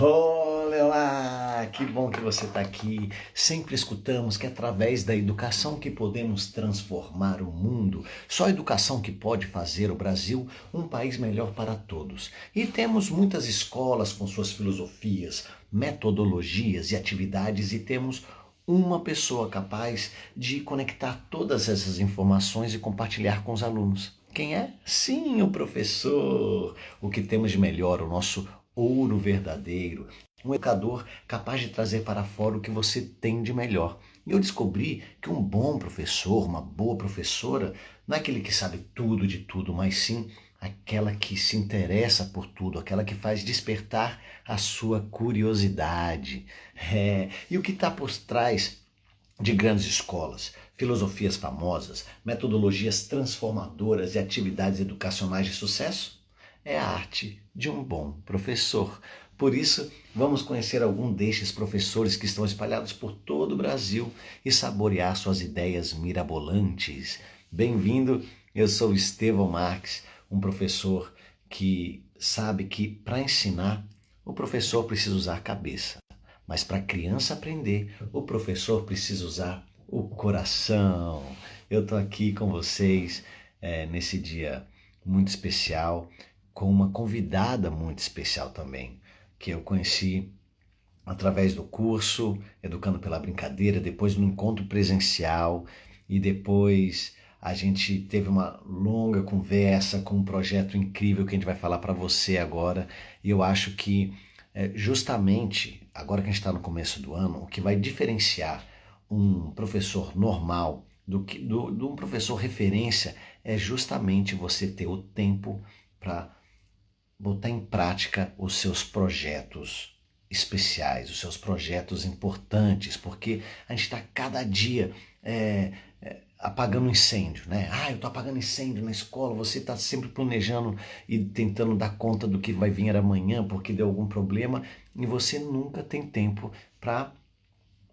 Olha lá, que bom que você está aqui. Sempre escutamos que através da educação que podemos transformar o mundo. Só a educação que pode fazer o Brasil um país melhor para todos. E temos muitas escolas com suas filosofias, metodologias e atividades e temos uma pessoa capaz de conectar todas essas informações e compartilhar com os alunos. Quem é? Sim, o professor. O que temos de melhor, o nosso ouro verdadeiro, um educador capaz de trazer para fora o que você tem de melhor. E eu descobri que um bom professor, uma boa professora, não é aquele que sabe tudo de tudo, mas sim aquela que se interessa por tudo, aquela que faz despertar a sua curiosidade. E o que está por trás de grandes escolas, filosofias famosas, metodologias transformadoras e atividades educacionais de sucesso? É a arte de um bom professor. Por isso, vamos conhecer algum destes professores que estão espalhados por todo o Brasil e saborear suas ideias mirabolantes. Bem-vindo, eu sou Estevão Marques, um professor que sabe que para ensinar, o professor precisa usar a cabeça. Mas para a criança aprender, o professor precisa usar o coração. Eu estou aqui com vocês nesse dia muito especial, com uma convidada muito especial também, que eu conheci através do curso Educando pela Brincadeira, depois no encontro presencial e depois a gente teve uma longa conversa com um projeto incrível que a gente vai falar para você agora. E eu acho que justamente, agora que a gente está no começo do ano, o que vai diferenciar um professor normal de um professor referência é justamente você ter o tempo para botar em prática os seus projetos especiais, os seus projetos importantes, porque a gente está cada dia apagando incêndio, né? Eu estou apagando incêndio na escola, você está sempre planejando e tentando dar conta do que vai vir amanhã porque deu algum problema e você nunca tem tempo para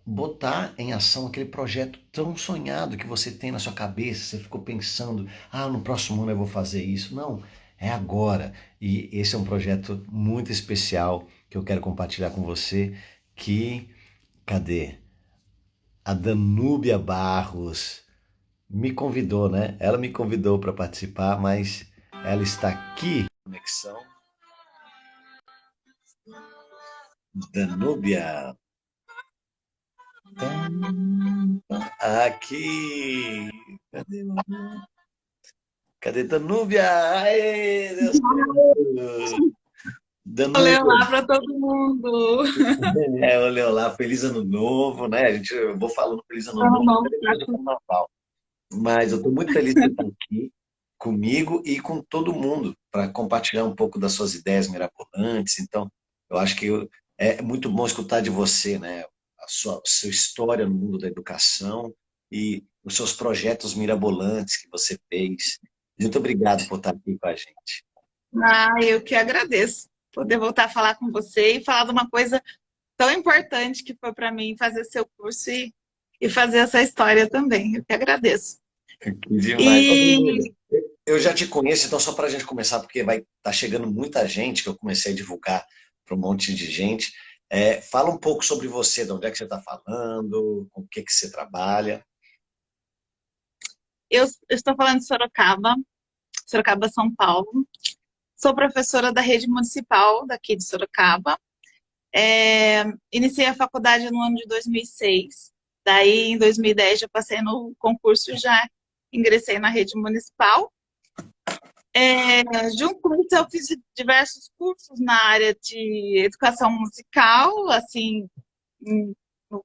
botar em ação aquele projeto tão sonhado que você tem na sua cabeça. Você ficou pensando, no próximo ano eu vou fazer isso. Não, é agora. E esse é um projeto muito especial que eu quero compartilhar com você, que, cadê? A Danúbia Barros me convidou, né? Ela me convidou para participar, mas ela está aqui. Conexão. Danúbia. Aqui. Cadê? Cadê Danúbia? Aê, Deus Danúbia. Olá para todo mundo. Olha lá, feliz ano novo, né? Eu vou falando feliz ano Ano novo, novo depois pra do tu. carnaval. Mas eu estou muito feliz de estar aqui comigo e com todo mundo para compartilhar um pouco das suas ideias mirabolantes. Então, eu acho que é muito bom escutar de você, né? A sua história no mundo da educação e os seus projetos mirabolantes que você fez. Muito obrigado por estar aqui com a gente. Eu que agradeço poder voltar a falar com você e falar de uma coisa tão importante que foi para mim fazer seu curso e fazer essa história também. Eu que agradeço. Que demais. Ô, E Danilo, eu já te conheço, então só para a gente começar, porque vai estar chegando muita gente, que eu comecei a divulgar para um monte de gente. Fala um pouco sobre você, de onde é que você está falando, com o que você trabalha. eu estou falando de Sorocaba, Sorocaba, São Paulo. Sou professora da rede municipal daqui de Sorocaba. Iniciei a faculdade no ano de 2006. Daí, em 2010, já passei no concurso e já ingressei na rede municipal. Junto com isso, eu fiz diversos cursos na área de educação musical, assim,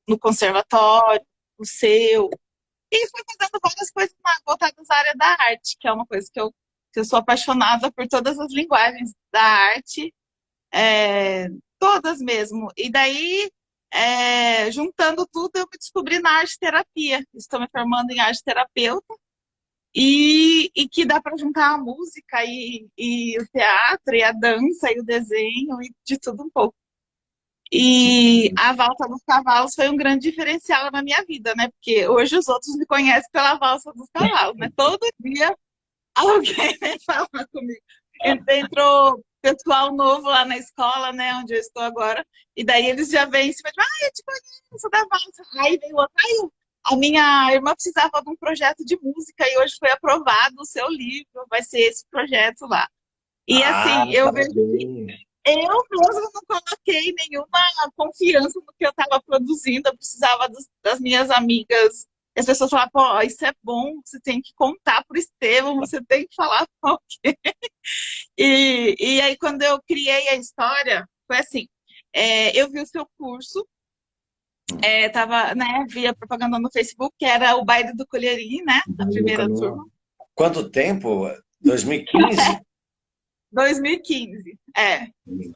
no conservatório, no seu, e fui fazendo várias coisas voltadas à área da arte, que é uma coisa que eu sou apaixonada por todas as linguagens da arte, é, todas mesmo. E daí, juntando tudo, eu me descobri na arte terapia. Estou me formando em arte terapeuta e que dá para juntar a música e o teatro e a dança e o desenho e de tudo um pouco. E a Valsa dos Cavalos foi um grande diferencial na minha vida, né? Porque hoje os outros me conhecem pela Valsa dos Cavalos, né? Todo dia alguém vem falar comigo. Entrou pessoal novo lá na escola, né? Onde eu estou agora. E daí eles já vêm em cima de, eu te conheço da Valsa. Aí vem outro, a minha irmã precisava de um projeto de música e hoje foi aprovado o seu livro, vai ser esse projeto lá. E Ah, assim, eu vejo que parabéns. eu mesmo não coloquei nenhuma confiança no que eu estava produzindo, eu precisava das minhas amigas. E as pessoas falavam, pô, isso é bom, você tem que contar para o Estevão, você tem que falar com alguém. E aí, quando eu criei a história, foi assim, eu vi o seu curso, tava, né, via propaganda no Facebook, que era o baile do Colherinho, né, a primeira turma. Quanto tempo? 2015? 2015,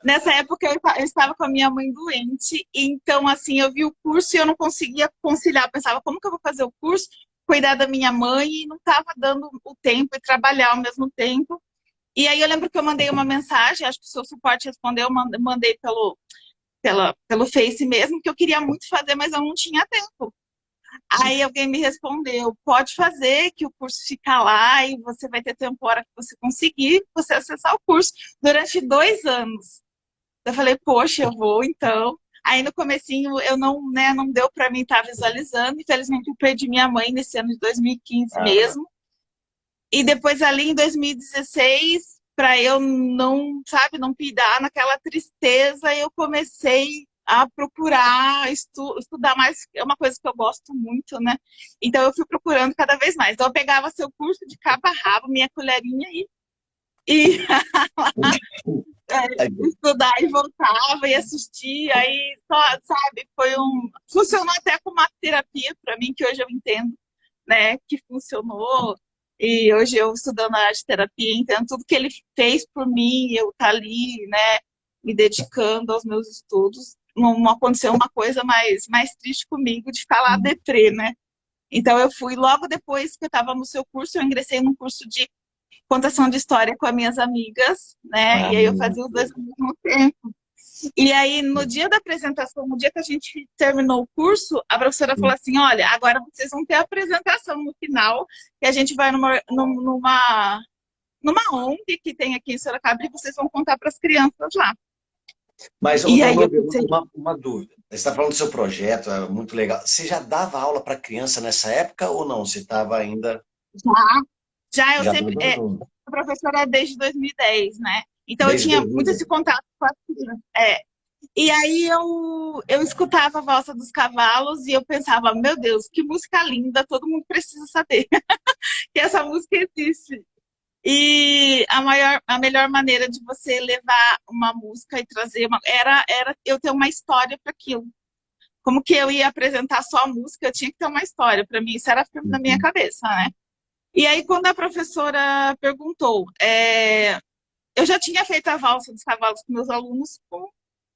Nessa época eu estava com a minha mãe doente, então assim, eu vi o curso e eu não conseguia conciliar. Eu pensava, como que eu vou fazer o curso, cuidar da minha mãe e não estava dando o tempo e trabalhar ao mesmo tempo. E aí eu lembro que eu mandei uma mensagem, acho que o seu suporte respondeu, eu mandei pelo Face mesmo, que eu queria muito fazer, mas eu não tinha tempo. Aí alguém me respondeu, pode fazer, que o curso fica lá e você vai ter tempo a hora que você conseguir, você acessar o curso durante 2 anos. Eu falei, poxa, eu vou então. Aí no comecinho eu não, né, não deu para mim estar visualizando. Infelizmente eu perdi minha mãe nesse ano de 2015 mesmo. E depois ali em 2016, para eu não, sabe, não pirar naquela tristeza, eu comecei a procurar estudar mais, é uma coisa que eu gosto muito, né? Então eu fui procurando cada vez mais. Então eu pegava seu curso de cabo a rabo, minha colherinha e estudar e voltava e assistia, aí só, sabe, funcionou até como uma terapia para mim, que hoje eu entendo, né, que funcionou, e hoje eu estudando a arte terapia, entendo tudo que ele fez por mim, eu tá ali, né, me dedicando aos meus estudos, não aconteceu uma coisa mais triste comigo de ficar lá deprê, né, então eu fui, logo depois que eu estava no seu curso, eu ingressei num curso de contação de história com as minhas amigas, né? Ah, E aí eu fazia os dois ao mesmo tempo. E aí, no dia da apresentação, no dia que a gente terminou o curso, a professora falou assim: olha, agora vocês vão ter a apresentação no final, e a gente vai numa ONG que tem aqui em Sorocaba e vocês vão contar para as crianças lá. mas, ô, E aí eu Danube, pensei, uma dúvida. Você está falando do seu projeto, é muito legal. Você já dava aula para criança nessa época ou não? Você estava ainda. já eu Já sempre. estava dando. A professora é desde 2010, né? Então eu Desde tinha muito 2010. esse contato com as crianças. E aí eu escutava a Valsa dos Cavalos e eu pensava, meu Deus, que música linda, todo mundo precisa saber que essa música existe. E a melhor maneira de você levar uma música e trazer era eu ter uma história para aquilo. Como que eu ia apresentar só a música, eu tinha que ter uma história. Para mim, isso era na minha cabeça, né? E aí, quando a professora perguntou, eu já tinha feito a Valsa dos Cavalos com meus alunos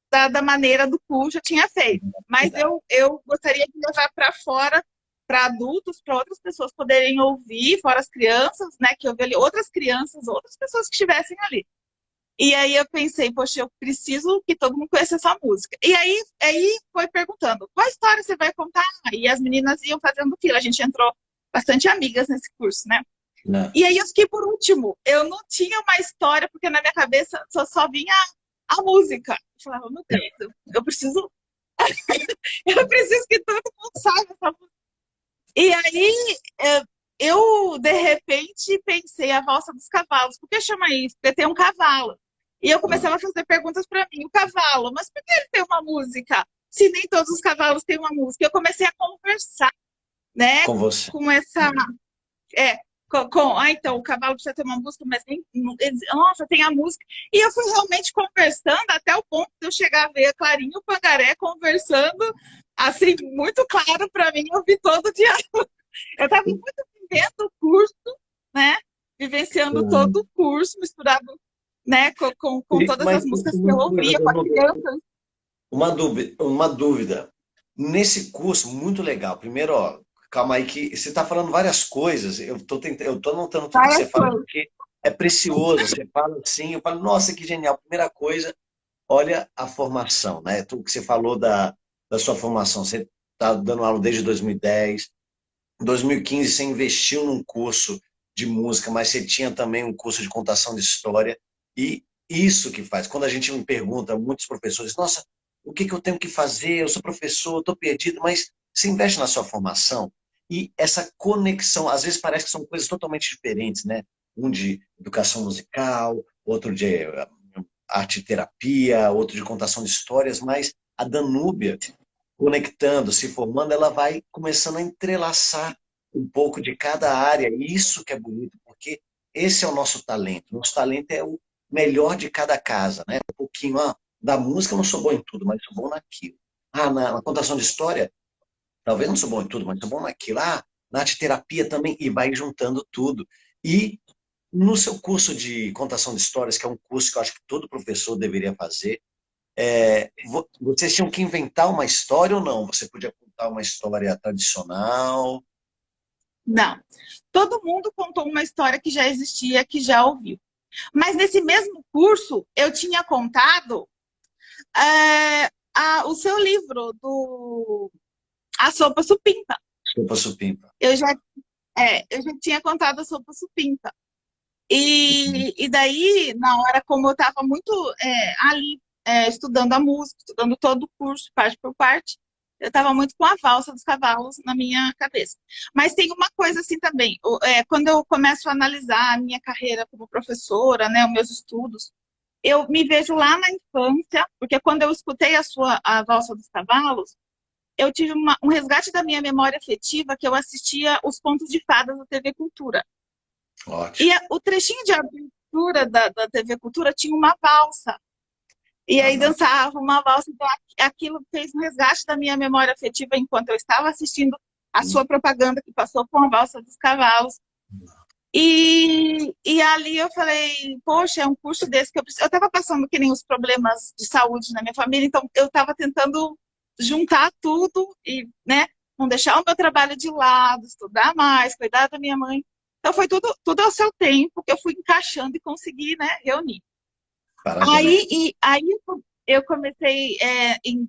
da maneira do curso, eu tinha feito. Mas eu gostaria de levar para fora, para adultos, para outras pessoas poderem ouvir, fora as crianças, né? Que eu vi ali outras crianças, outras pessoas que estivessem ali. E aí eu pensei, poxa, eu preciso que todo mundo conheça essa música. E aí foi perguntando, qual história você vai contar? E as meninas iam fazendo fila. A gente entrou bastante amigas nesse curso, né? Não. E aí eu fiquei por último. Eu não tinha uma história, porque na minha cabeça só vinha a música. Eu falava, meu Deus, eu preciso, eu preciso que todo mundo saiba essa música. E aí eu, de repente, pensei a Valsa dos Cavalos. Por que chama isso? Porque tem um cavalo. E eu começava a fazer perguntas para mim. O cavalo, mas por que ele tem uma música? Se nem todos os cavalos têm uma música. Eu comecei a conversar, né, Com você. com essa... Então, o cavalo precisa ter uma música, mas nem. Nossa, tem a música. E eu fui realmente conversando até o ponto de eu chegar a ver a Clarinha e o Pangaré conversando, assim, muito claro para mim, eu vi todo dia. Eu estava muito vivendo o curso, né? Vivenciando todo o curso, misturado, né, com todas Mas as músicas que eu uma coisa, ouvia com a criança. uma dúvida. Nesse curso, muito legal. Primeiro, ó, calma aí que você está falando várias coisas. Eu tô anotando tudo que você Várias fala coisas. porque é precioso. Você fala assim, eu falo, nossa, que genial. Primeira coisa, olha a formação, né? Tudo que você falou da sua formação. Você está dando aula desde 2010. Em 2015, você investiu num curso de música, mas você tinha também um curso de contação de história. E isso que faz. Quando a gente me pergunta, muitos professores, nossa, o que que eu tenho que fazer? Eu sou professor, estou perdido, mas você investe na sua formação e essa conexão, às vezes parece que são coisas totalmente diferentes, né? Um de educação musical, outro de arte e terapia, outro de contação de histórias, mas a Danúbia conectando, se formando, ela vai começando a entrelaçar um pouco de cada área. E isso que é bonito, porque esse é o nosso talento. Nosso talento é o melhor de cada casa, né? Um pouquinho, da música eu não sou bom em tudo, mas sou bom naquilo. Na contação de história, talvez não sou bom em tudo, mas sou bom naquilo. Na arte terapia também, e vai juntando tudo. E no seu curso de contação de histórias, que é um curso que eu acho que todo professor deveria fazer, vocês tinham que inventar uma história ou não? Você podia contar uma história tradicional? Não. Todo mundo contou uma história que já existia, que já ouviu. Mas nesse mesmo curso, eu tinha contado o seu livro, do A Sopa Supimpa. Sopa Supimpa. Eu já, eu já tinha contado a Sopa Supimpa. E daí, na hora, como eu estava muito ali, estudando a música, estudando todo o curso, parte por parte, eu estava muito com a valsa dos cavalos na minha cabeça. Mas tem uma coisa assim também, quando eu começo a analisar a minha carreira como professora, né, os meus estudos, eu me vejo lá na infância, porque quando eu escutei a valsa dos cavalos, eu tive um resgate da minha memória afetiva que eu assistia os contos de fadas da TV Cultura. E Ótimo. o trechinho de abertura da TV Cultura tinha uma valsa. E aí Aham. dançava uma valsa. Então, aquilo fez um resgate da minha memória afetiva enquanto eu estava assistindo a sua propaganda que passou com a valsa dos cavalos. E ali eu falei, poxa, é um curso desse que eu preciso. Eu estava passando que nem os problemas de saúde na minha família, então eu estava tentando juntar tudo e, né, não deixar o meu trabalho de lado, estudar mais, cuidar da minha mãe. Então foi tudo ao seu tempo que eu fui encaixando e consegui, né, reunir. Parabéns. Aí eu comecei em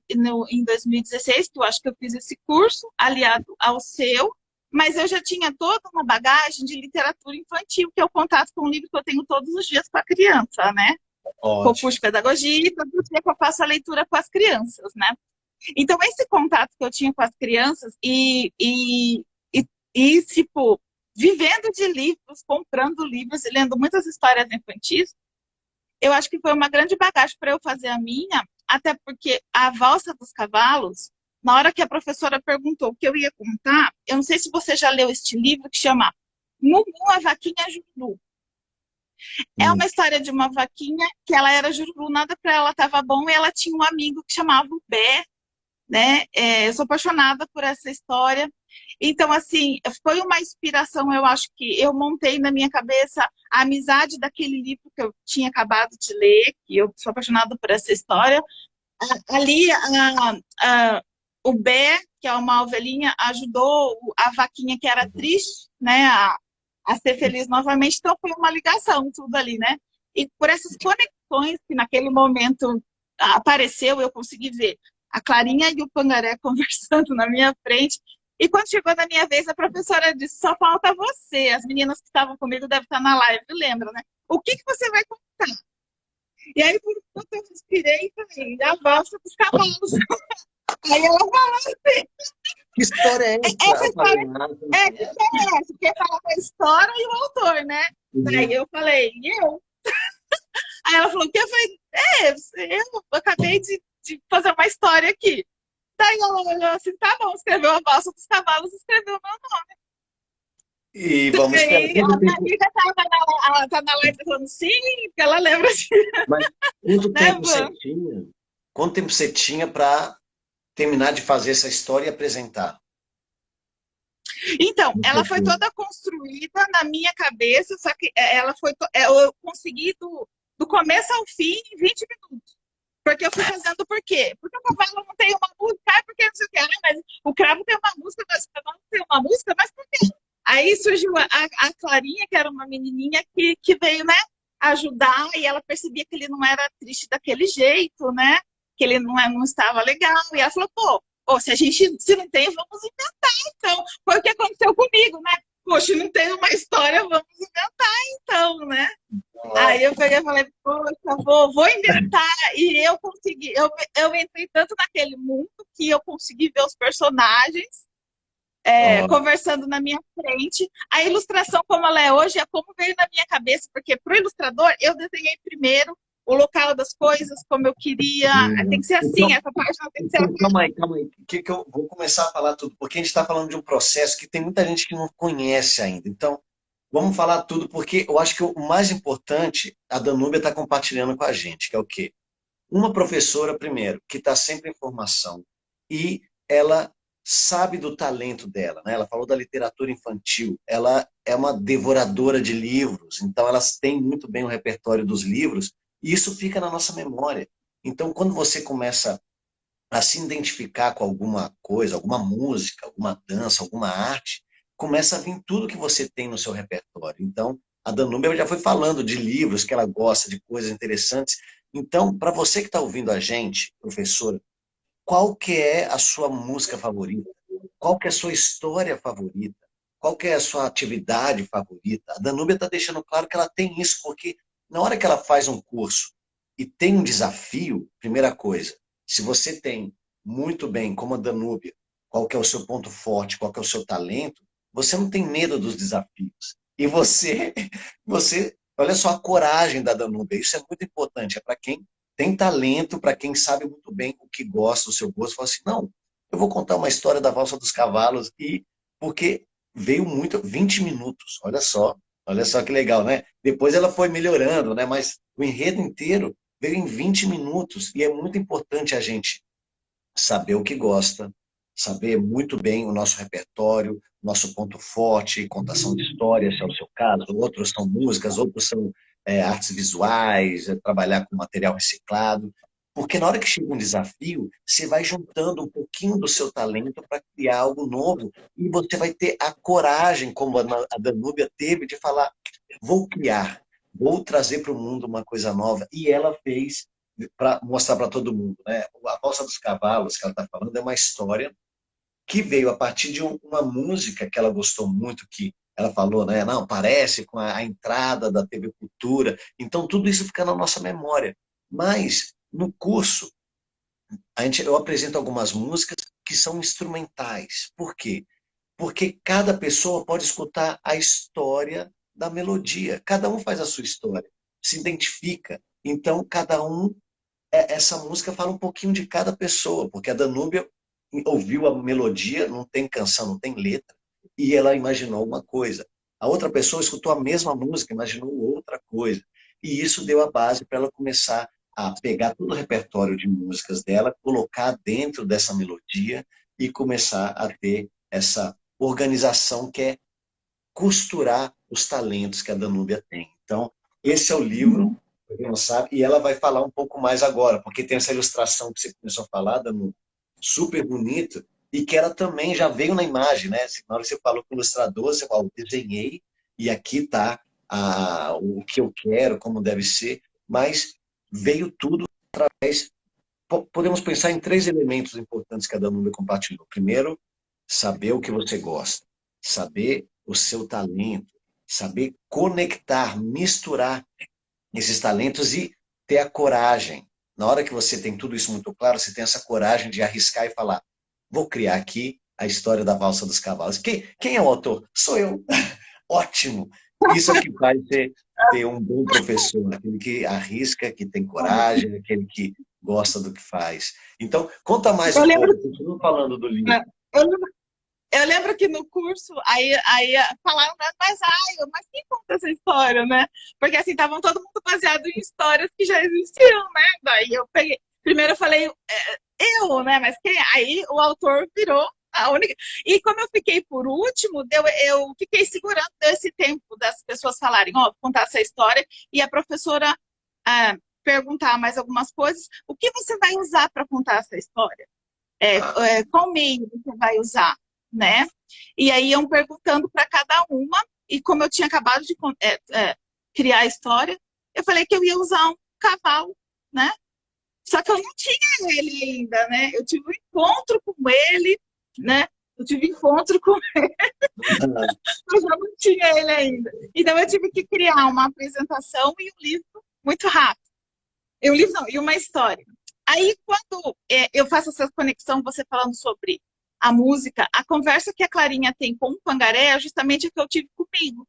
2016, que eu acho que eu fiz esse curso, aliado ao seu, mas eu já tinha toda uma bagagem de literatura infantil, que é o contato com o livro que eu tenho todos os dias com a criança, né? Com o curso Ótimo. de pedagogia, e todo dia que eu faço a leitura com as crianças, né? Então, esse contato que eu tinha com as crianças tipo, vivendo de livros, comprando livros e lendo muitas histórias infantis, eu acho que foi uma grande bagagem para eu fazer a minha, até porque a valsa dos cavalos, na hora que a professora perguntou o que eu ia contar, eu não sei se você já leu este livro que chama Mumu, a Vaquinha Juru. É Hum. uma história de uma vaquinha que ela era juru, nada para ela estava bom, e ela tinha um amigo que chamava o Bé, né? Eu sou apaixonada por essa história. Então, assim, foi uma inspiração, eu acho que eu montei na minha cabeça a amizade daquele livro que eu tinha acabado de ler, que eu sou apaixonada por essa história. Ali, o Bé, que é uma ovelhinha, ajudou a vaquinha que era triste, né, a ser feliz novamente. Então, foi uma ligação, tudo ali, né? E por essas conexões que naquele momento apareceu, eu consegui ver a Clarinha e o Pangaré conversando na minha frente. E quando chegou na minha vez, a professora disse: só falta você. As meninas que estavam comigo devem estar na live, lembra, né? O que você vai contar? E aí, por enquanto, eu respirei e falei: a valsa dos cavalos. Aí ela falou assim: Que história é essa? essa Eu falei, história nada. que história é essa? Porque fala a história e o autor, né? Daí Uhum. eu falei: e eu? Aí ela falou: o que? Eu falei: eu acabei de fazer uma história aqui. Daí ela olhou assim: tá bom, escreveu a valsa dos cavalos, escreveu o meu nome. E vamos esperar. Aí a minha amiga tá na live falando sim, porque ela lembra assim, Mas quanto né, tempo você Van? tinha? Quanto tempo você tinha para terminar de fazer essa história e apresentar? Então, No ela foi futuro? toda construída na minha cabeça, só que ela foi. Eu consegui do começo ao fim em 20 minutos. Porque eu fui fazendo por quê? Porque o cavalo não tem uma música, porque não sei o quê. Mas o cravo tem uma música, mas o cavalo não tem uma música, mas por quê? Aí surgiu a Clarinha, que era uma menininha que veio, né, ajudar, e ela percebia que ele não era triste daquele jeito, né? Que ele não estava legal. E ela falou, pô, se não tem, vamos inventar, então. Foi o que aconteceu comigo, né? Poxa, não tem uma história, vamos inventar, então, né? Aí eu peguei e falei, poxa, vou inventar. E eu consegui, eu entrei tanto naquele mundo que eu consegui ver os personagens Ó, conversando na minha frente. A ilustração, como ela é hoje, é como veio na minha cabeça, porque para o ilustrador eu desenhei primeiro o local das coisas, como eu queria. Tem que ser assim, então, essa página tem que ser então, assim. calma aí. Que eu vou começar a falar tudo, porque a gente está falando de um processo que tem muita gente que não conhece ainda. Então, vamos falar tudo, porque eu acho que o mais importante, a Danúbia está compartilhando com a gente, que é o quê? Uma professora, primeiro, que está sempre em formação e ela sabe do talento dela, né? Ela falou da literatura infantil, ela é uma devoradora de livros, então elas têm muito bem o repertório dos livros e isso fica na nossa memória. Então, quando você começa a se identificar com alguma coisa, alguma música, alguma dança, alguma arte, começa a vir tudo que você tem no seu repertório. Então, a Danúbia já foi falando de livros que ela gosta, de coisas interessantes. Então, para você que está ouvindo a gente, professora, qual que é a sua música favorita? Qual que é a sua história favorita? Qual que é a sua atividade favorita? A Danúbia está deixando claro que ela tem isso, porque na hora que ela faz um curso e tem um desafio, primeira coisa, se você tem muito bem, como a Danúbia, qual que é o seu ponto forte, qual que é o seu talento, você não tem medo dos desafios. E você, olha só a coragem da Danúbia, isso é muito importante, é para quem tem talento, para quem sabe muito bem o que gosta, o seu gosto, fala assim, não, eu vou contar uma história da Valsa dos Cavalos e porque veio muito, 20 minutos, olha só que legal, né? Depois ela foi melhorando, né? Mas o enredo inteiro veio em 20 minutos e é muito importante a gente saber o que gosta, saber muito bem o nosso repertório, nosso ponto forte, contação de histórias, se é o seu caso, outros são músicas, outros são artes visuais, trabalhar com material reciclado. Porque na hora que chega um desafio, você vai juntando um pouquinho do seu talento para criar algo novo e você vai ter a coragem, como a Danúbia teve, de falar: vou criar, vou trazer para o mundo uma coisa nova. E ela fez para mostrar para todo mundo, né? A Valsa dos Cavalos, que ela está falando, é uma história que veio a partir de uma música que ela gostou muito, que ela falou, né? Não, parece com a entrada da TV Cultura. Então, tudo isso fica na nossa memória. Mas, no curso, eu apresento algumas músicas que são instrumentais. Por quê? Porque cada pessoa pode escutar a história da melodia. Cada um faz a sua história, se identifica. Então, cada um essa música fala um pouquinho de cada pessoa, porque a Danúbia ouviu a melodia, não tem canção, não tem letra, e ela imaginou uma coisa. A outra pessoa escutou a mesma música, imaginou outra coisa. E isso deu a base para ela começar a pegar todo o repertório de músicas dela, colocar dentro dessa melodia e começar a ter essa organização que é costurar os talentos que a Danúbia tem. Então, esse é o livro, para quem não sabe, e ela vai falar um pouco mais agora, porque tem essa ilustração que você começou a falar, Danu, super bonito, e que ela também já veio na imagem, né? Na hora que você falou com o ilustrador, você falou, desenhei, e aqui está o que eu quero, como deve ser, mas veio tudo através. Podemos pensar em três elementos importantes que a Danúbia compartilhou. Primeiro, saber o que você gosta, saber o seu talento, saber conectar, misturar esses talentos e ter a coragem. Na hora que você tem tudo isso muito claro, você tem essa coragem de arriscar e falar: vou criar aqui a história da Valsa dos Cavalos. Quem é o autor? Sou eu. Ótimo. Isso é o que faz ter um bom professor, aquele que arrisca, que tem coragem, aquele que gosta do que faz. Então, conta mais Eu um lembro, pouco, continua falando do livro. eu lembro Eu lembro que no curso, aí falaram, mas quem conta essa história, né? Porque assim, estavam todo mundo baseado em histórias que já existiam, né? Daí eu peguei. Primeiro eu falei, eu, né? Mas quem? Aí o autor virou a única. E como eu fiquei por último, eu fiquei segurando esse tempo das pessoas falarem, ó, vou contar essa história, e a professora perguntar mais algumas coisas. O que você vai usar para contar essa história? Qual meio você vai usar, né? E aí iam perguntando para cada uma, e como eu tinha acabado de criar a história, eu falei que eu ia usar um cavalo, né? Só que eu não tinha ele ainda, né? Eu tive um encontro com ele, né? Eu tive encontro com ele, mas eu não tinha ele ainda. Então eu tive que criar uma apresentação e um livro muito rápido. E um livro não, e uma história. Aí, quando eu faço essa conexão, você falando sobre a música, a conversa que a Clarinha tem com o Pangaré é justamente a que eu tive comigo,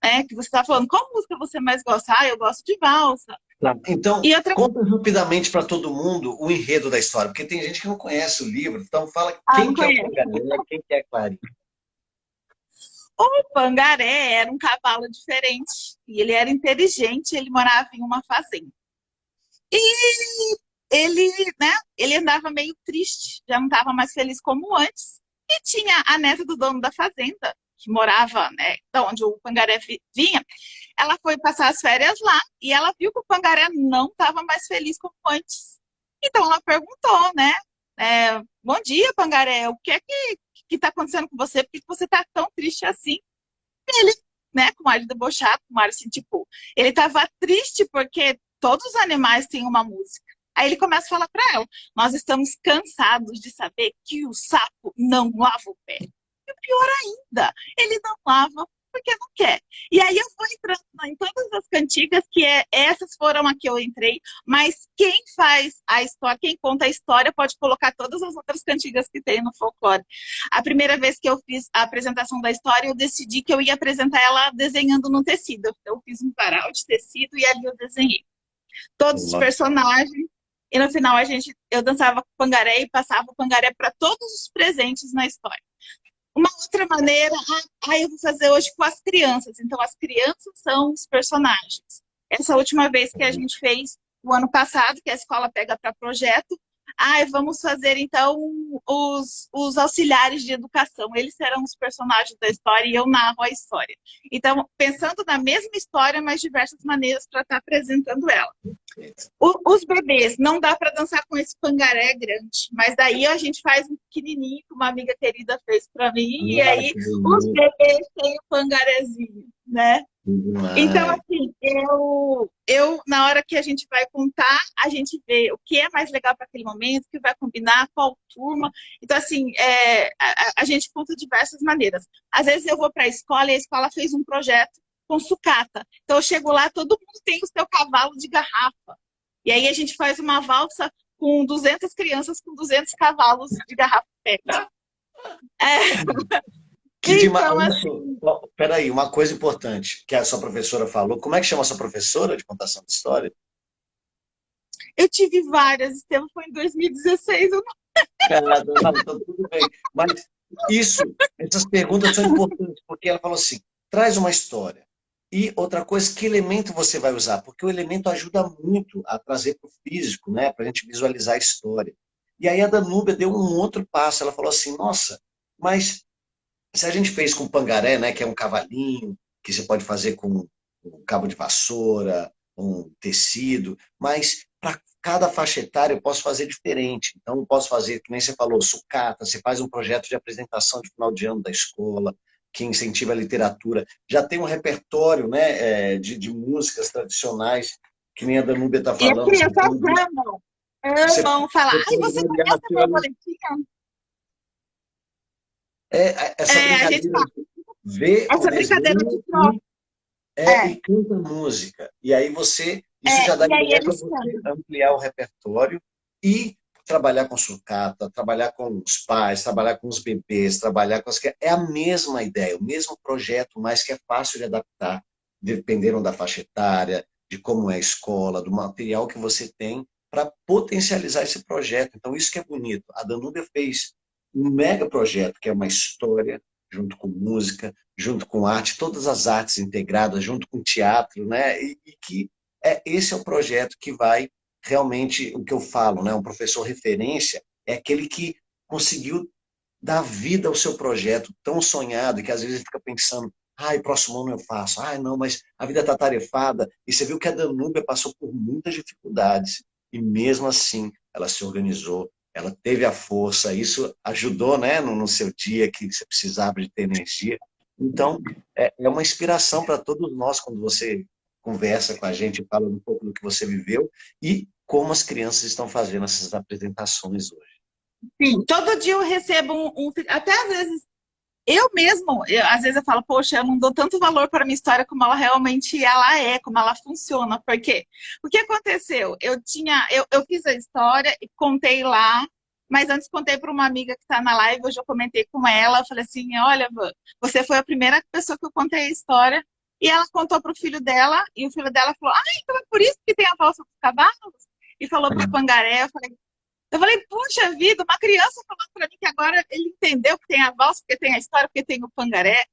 né? Que você está falando, qual música você mais gosta? Ah, eu gosto de valsa. Tá. Então, E outra conta rapidamente para todo mundo o enredo da história, porque tem gente que não conhece o livro, então fala não quem que é o conheço. Pangaré, quem que é a Clarinha. O Pangaré era um cavalo diferente, e ele era inteligente, ele morava em uma fazenda. E ele, né, ele andava meio triste, já não estava mais feliz como antes. E tinha a neta do dono da fazenda, que morava, né, da onde o Pangaré vinha. Ela foi passar as férias lá e ela viu que o Pangaré não estava mais feliz como antes. Então ela perguntou, né? Bom dia, Pangaré, o que é que está acontecendo com você? Por que você está tão triste assim? Ele, né, com o ar de debochado, com o ar assim, tipo, ele estava triste porque todos os animais têm uma música. Aí ele começa a falar para ela: nós estamos cansados de saber que o sapo não lava o pé. E o pior ainda, ele não lava porque não quer. E aí eu vou entrando em todas as cantigas, essas foram a que eu entrei, mas quem faz a história, quem conta a história, pode colocar todas as outras cantigas que tem no folclore. A primeira vez que eu fiz a apresentação da história, eu decidi que eu ia apresentar ela desenhando no tecido. Eu fiz um varal de tecido e ali eu desenhei todos os personagens. E no final eu dançava com o Pangaré e passava o Pangaré para todos os presentes na história. Uma outra maneira, eu vou fazer hoje com as crianças. Então, as crianças são os personagens. Essa última vez que a gente fez, o ano passado, que a escola pega para projeto, vamos fazer então os auxiliares de educação. Eles serão os personagens da história e eu narro a história. Então, pensando na mesma história, mas diversas maneiras para estar apresentando ela. Os bebês, não dá para dançar com esse Pangaré grande, mas daí a gente faz um pequenininho que uma amiga querida fez para mim, e aí os bebês têm o Pangarezinho, né? Então, assim, eu, na hora que a gente vai contar, a gente vê o que é mais legal para aquele momento, o que vai combinar, qual turma. Então, assim, a gente conta de diversas maneiras. Às vezes eu vou para a escola e a escola fez um projeto com sucata. Então, eu chego lá, todo mundo tem o seu cavalo de garrafa. E aí a gente faz uma valsa com 200 crianças com 200 cavalos de garrafa PET. Que demais. Então, assim, Peraí, uma coisa importante que a sua professora falou. Como é que chama a sua professora de contação de história? eu tive várias, esse tempo foi em 2016, eu Não, então tudo bem. Mas essas perguntas são importantes, porque ela falou assim: traz uma história. E outra coisa, que elemento você vai usar? Porque o elemento ajuda muito a trazer para o físico, né? Para a gente visualizar a história. E aí a Danúbia deu um outro passo. Ela falou assim: nossa, mas se a gente fez com pangaré, né, que é um cavalinho, que você pode fazer com um cabo de vassoura, um tecido, mas para cada faixa etária eu posso fazer diferente. Então, eu posso fazer, que nem você falou, sucata, você faz um projeto de apresentação de final de ano da escola, que incentiva a literatura. Já tem um repertório, né, de músicas tradicionais, que nem a Danúbia está E as falando. crianças amam, Você, amam falar. você pode Você variar conhece a apenas, borboletinha? essa A gente brincadeira fala, de ver o essa brincadeira de desenho troca. e canta música. E aí isso já dá E aí ideia para eles você cantam. ampliar o repertório e trabalhar com sucata, trabalhar com os pais, trabalhar com os bebês, trabalhar com as crianças. É a mesma ideia, o mesmo projeto, mas que é fácil de adaptar, dependendo da faixa etária, de como é a escola, do material que você tem para potencializar esse projeto. Então, isso que é bonito. A Danúbia fez um mega projeto, que é uma história, junto com música, junto com arte, todas as artes integradas, junto com teatro, né? E que esse é o projeto que vai realmente, o que eu falo, né? Um professor referência é aquele que conseguiu dar vida ao seu projeto tão sonhado, que às vezes fica pensando, ai, próximo ano eu faço, ai, não, mas a vida está tarefada. E você viu que a Danúbia passou por muitas dificuldades, e mesmo assim ela se organizou, ela teve a força, isso ajudou, né, no seu dia que você precisava de ter energia. Então, é uma inspiração para todos nós quando você conversa com a gente, fala um pouco do que você viveu e como as crianças estão fazendo essas apresentações hoje. Sim, todo dia eu recebo até às vezes eu mesmo, às vezes eu falo, poxa, eu não dou tanto valor para a minha história como ela realmente ela é, como ela funciona. Por quê? O que aconteceu? Eu fiz a história e contei lá, mas antes contei para uma amiga que está na live, hoje eu comentei com ela, eu falei assim, olha, Van, você foi a primeira pessoa que eu contei a história, e ela contou para o filho dela, e o filho dela falou, ah, então é por isso que tem a valsa dos cavalos? E falou para o Pangaré, eu falei, puxa vida, uma criança falando para mim que agora ele entendeu que tem a valsa, porque tem a história, porque tem o Pangaré.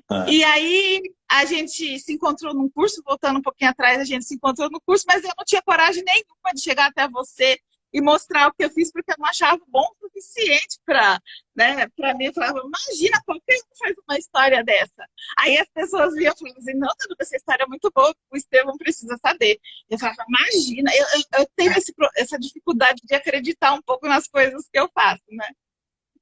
Ah, E aí a gente se encontrou num curso, voltando um pouquinho atrás, a gente se encontrou no curso, mas eu não tinha coragem nenhuma de chegar até você e mostrar o que eu fiz, porque eu não achava bom o suficiente para, né, para mim. Eu falava, imagina, qualquer um faz uma história dessa. Aí as pessoas viam e falavam assim, não, Dudu, essa história é muito boa, o Estevão precisa saber. Eu falava, imagina, eu tenho essa dificuldade de acreditar um pouco nas coisas que eu faço, né?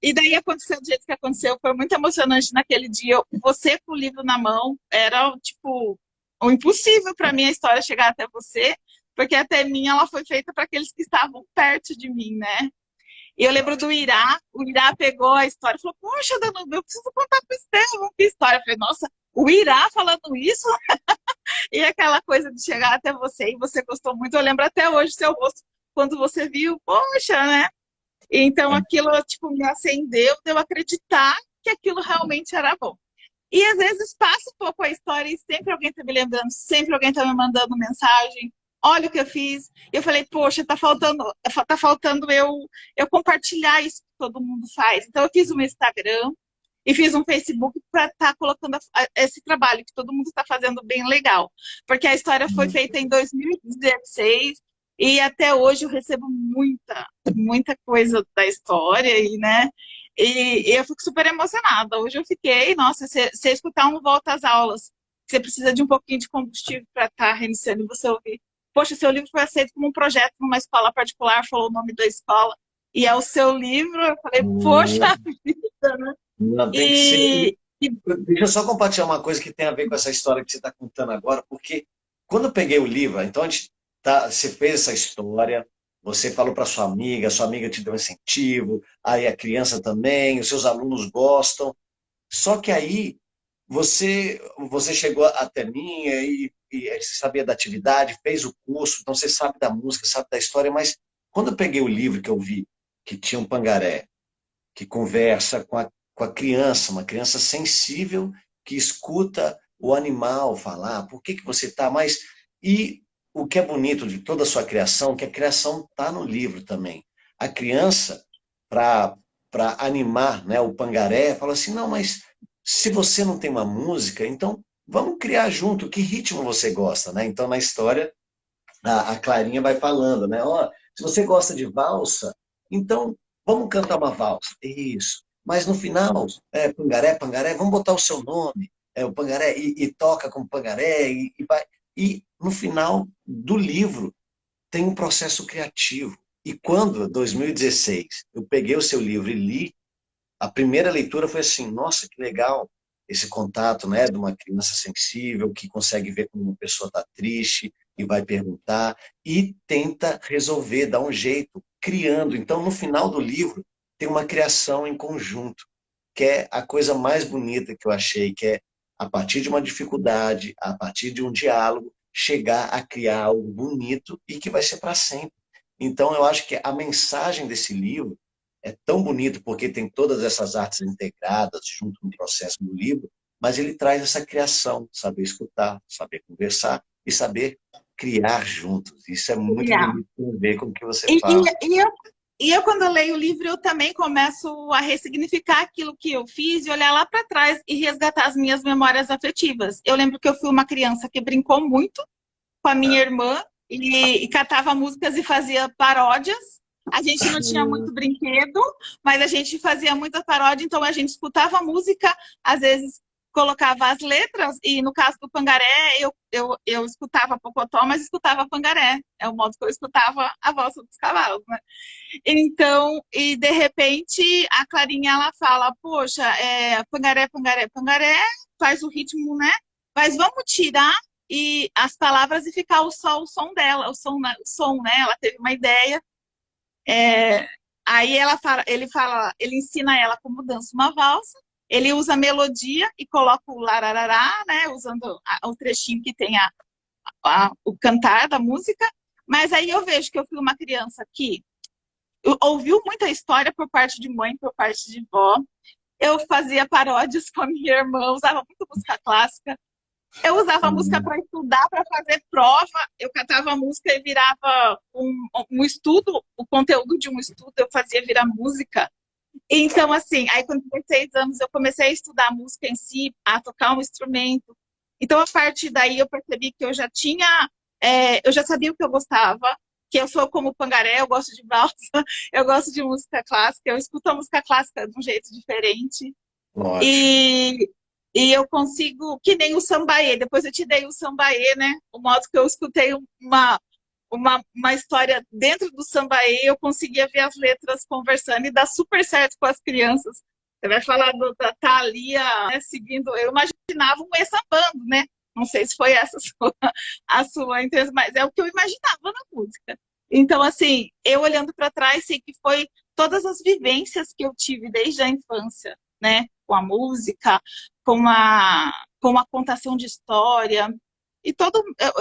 E daí aconteceu do jeito que aconteceu, foi muito emocionante naquele dia. Você com o livro na mão era tipo o impossível para mim a história chegar até você, porque até mim ela foi feita para aqueles que estavam perto de mim, né? E eu lembro do Irá, o Irá pegou a história e falou: Poxa, Danilo, eu preciso contar para o Estevão que história. Eu falei: Nossa, o Irá falando isso? E aquela coisa de chegar até você e você gostou muito. Eu lembro até hoje do seu rosto quando você viu, poxa, né? Então aquilo tipo me acendeu, de eu acreditar que aquilo realmente era bom. E às vezes passa um pouco a história e sempre alguém está me lembrando, sempre alguém está me mandando mensagem. Olha o que eu fiz. Eu falei, poxa, tá faltando eu compartilhar isso que todo mundo faz. Então eu fiz um Instagram e fiz um Facebook para estar colocando esse trabalho que todo mundo está fazendo bem legal. Porque a história foi feita em 2016 e até hoje eu recebo muita, muita coisa da história e, né? E eu fico super emocionada. Hoje eu fiquei, nossa, você escutar um volta às aulas, você precisa de um pouquinho de combustível para estar reiniciando e você ouvir. Poxa, seu livro foi aceito como um projeto numa escola particular, falou o nome da escola, e é o seu livro. Eu falei, poxa vida, né? não, tem que ser. E, e Deixa eu só compartilhar uma coisa que tem a ver com essa história que você está contando agora, porque quando eu peguei o livro, então você fez essa história, você falou para sua amiga te deu um incentivo, aí a criança também, os seus alunos gostam. Só que aí você chegou até mim e você sabia da atividade, fez o curso, então você sabe da música, sabe da história, mas quando eu peguei o livro que eu vi, que tinha um pangaré, que conversa com a criança, uma criança sensível que escuta o animal falar, por que você está mais. E o que é bonito de toda a sua criação, que a criação está no livro também. A criança, para animar, né, o pangaré, fala assim: não, mas se você não tem uma música, então vamos criar junto, que ritmo você gosta, né? Então, na história, a Clarinha vai falando, né? Ó, se você gosta de valsa, então vamos cantar uma valsa. Isso. Mas no final, Pangaré, Pangaré, vamos botar o seu nome, o Pangaré, e toca com Pangaré, e vai. E no final do livro tem um processo criativo. E quando, 2016, eu peguei o seu livro e li, a primeira leitura foi assim: nossa, que legal esse contato, né, de uma criança sensível que consegue ver como uma pessoa está triste e vai perguntar e tenta resolver, dar um jeito, criando. Então, no final do livro, tem uma criação em conjunto, que é a coisa mais bonita que eu achei, que é, a partir de uma dificuldade, a partir de um diálogo, chegar a criar algo bonito e que vai ser para sempre. Então, eu acho que a mensagem desse livro é tão bonito porque tem todas essas artes integradas junto no processo do livro, mas ele traz essa criação, saber escutar, saber conversar e saber criar juntos. Isso é muito bonito de ver com o que você E, fala. E eu, quando eu leio o livro, eu também começo a ressignificar aquilo que eu fiz e olhar lá para trás e resgatar as minhas memórias afetivas. Eu lembro que eu fui uma criança que brincou muito com a minha irmã e catava músicas e fazia paródias. A gente não tinha muito brinquedo, mas a gente fazia muita paródia, então a gente escutava música, às vezes colocava as letras, e no caso do Pangaré, eu escutava Pocotó, mas escutava Pangaré. É o modo que eu escutava a voz dos cavalos, né? Então, e de repente, a Clarinha, ela fala, poxa, Pangaré, Pangaré, Pangaré, faz o ritmo, né? Mas vamos tirar e as palavras e ficar só o som dela, o som, né? Ela teve uma ideia. Aí ele ensina ela como dança uma valsa. Ele usa a melodia e coloca o lararará, né? Usando o trechinho que tem o cantar da música. Mas aí eu vejo que eu fui uma criança que ouviu muita história por parte de mãe, por parte de vó. Eu fazia paródias com a minha irmã, usava muita música clássica. Eu usava a música para estudar, para fazer prova. Eu catava a música e virava um estudo, o conteúdo de um estudo eu fazia virar música. Então, assim, aí quando eu tinha 6 anos, eu comecei a estudar a música em si, a tocar um instrumento. Então, a partir daí, eu percebi que eu já sabia o que eu gostava, que eu sou como Pangaré, eu gosto de valsa, eu gosto de música clássica, eu escuto a música clássica de um jeito diferente. Ótimo. E, e eu consigo, que nem o sambaê, depois eu te dei o sambaê, né? O modo que eu escutei uma história dentro do sambaê, eu conseguia ver as letras conversando e dá super certo com as crianças. Você vai falar da Thalia, né, seguindo, eu imaginava um sambando, né? Não sei se foi essa a sua intenção, mas é o que eu imaginava na música. Então, assim, eu olhando para trás, sei que foi todas as vivências que eu tive desde a infância, né? Com a música, com a contação de história, e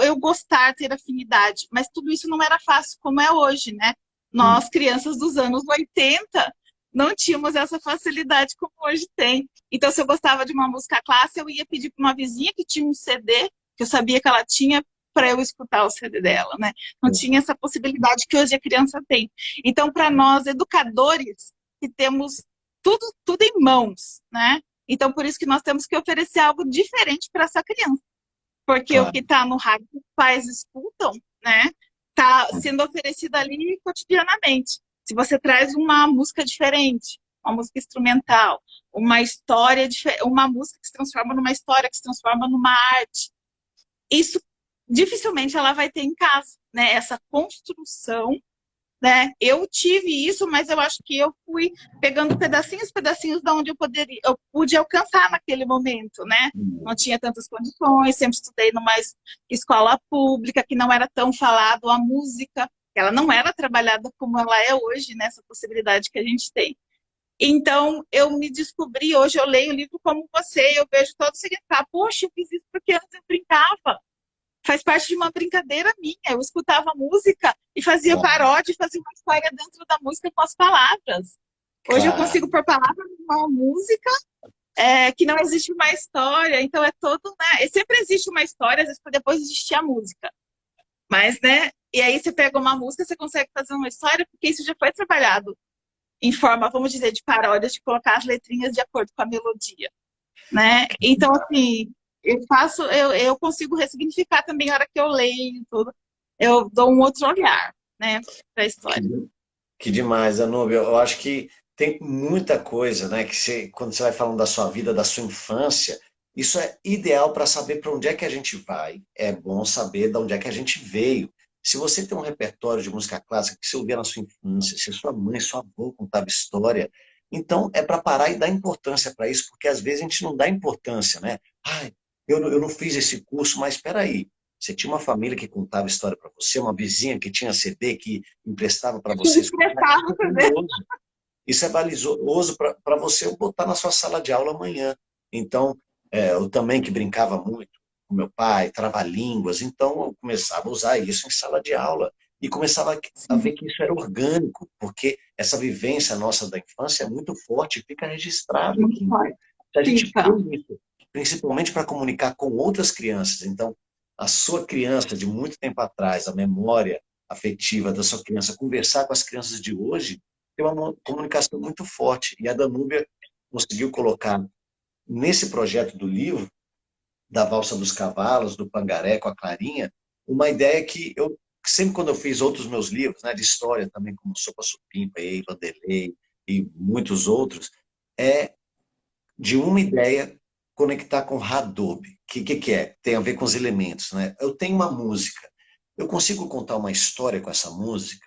eu gostar, ter afinidade, mas tudo isso não era fácil como é hoje, né? Nós, crianças dos anos 80, não tínhamos essa facilidade como hoje tem. Então, se eu gostava de uma música clássica, eu ia pedir para uma vizinha que tinha um CD, que eu sabia que ela tinha, para eu escutar o CD dela, né? Não tinha essa possibilidade que hoje a criança tem. Então, para nós, educadores, que temos tudo em mãos, né? Então, por isso que nós temos que oferecer algo diferente para essa criança. Porque o Claro. que está no rádio que os pais escutam, né? Está sendo oferecido ali cotidianamente. Se você traz uma música diferente, uma música instrumental, uma história, uma música que se transforma numa história, que se transforma numa arte, isso dificilmente ela vai ter em casa, né? Essa construção, né? Eu tive isso, mas eu acho que eu fui pegando pedacinhos da onde eu pude alcançar naquele momento, né? Não tinha tantas condições, sempre estudei numa escola pública que não era tão falado a música, ela não era trabalhada como ela é hoje, nessa possibilidade que a gente tem. Então, eu me descobri, hoje eu leio o livro como você, eu vejo todo o significado. Poxa, eu fiz isso porque antes eu brincava. Faz parte de uma brincadeira minha. Eu escutava música e fazia paródia, fazia uma história dentro da música com as palavras. Hoje eu consigo pôr palavras numa música que não existe uma história, então é todo, né? Sempre existe uma história, às vezes para depois existir a música. Mas, né? E aí você pega uma música, você consegue fazer uma história, porque isso já foi trabalhado em forma, vamos dizer, de paródia, de colocar as letrinhas de acordo com a melodia, né? Então, assim, eu consigo ressignificar também a hora que eu leio tudo. Eu dou um outro olhar, né, para a história. Que demais, Anúbia. Eu acho que tem muita coisa, né? Quando você vai falando da sua vida, da sua infância, isso é ideal para saber para onde é que a gente vai. É bom saber de onde é que a gente veio. Se você tem um repertório de música clássica que você ouvia na sua infância, se sua mãe, sua avó contava história, então é para parar e dar importância para isso, porque às vezes a gente não dá importância, né? Ai, eu não fiz esse curso, mas espera aí. Você tinha uma família que contava história para você, uma vizinha que tinha CD que emprestava para você escutar. Isso é valioso para você botar na sua sala de aula amanhã. Então, eu também que brincava muito com meu pai, trava-línguas, então eu começava a usar isso em sala de aula e começava a ver que isso era orgânico, porque essa vivência nossa da infância é muito forte e fica registrado aqui. Se a gente tem isso, principalmente para comunicar com outras crianças, então, a sua criança de muito tempo atrás, a memória afetiva da sua criança, conversar com as crianças de hoje, tem uma comunicação muito forte. E a Danúbia conseguiu colocar nesse projeto do livro, da Valsa dos Cavalos, do Pangaré com a Clarinha, uma ideia que eu, sempre quando eu fiz outros meus livros, né, de história também, como Sopa Supimpa, Ei, Vanderlei e muitos outros, é de uma ideia conectar com Hadoop. O que é? Tem a ver com os elementos. Né? Eu tenho uma música, eu consigo contar uma história com essa música,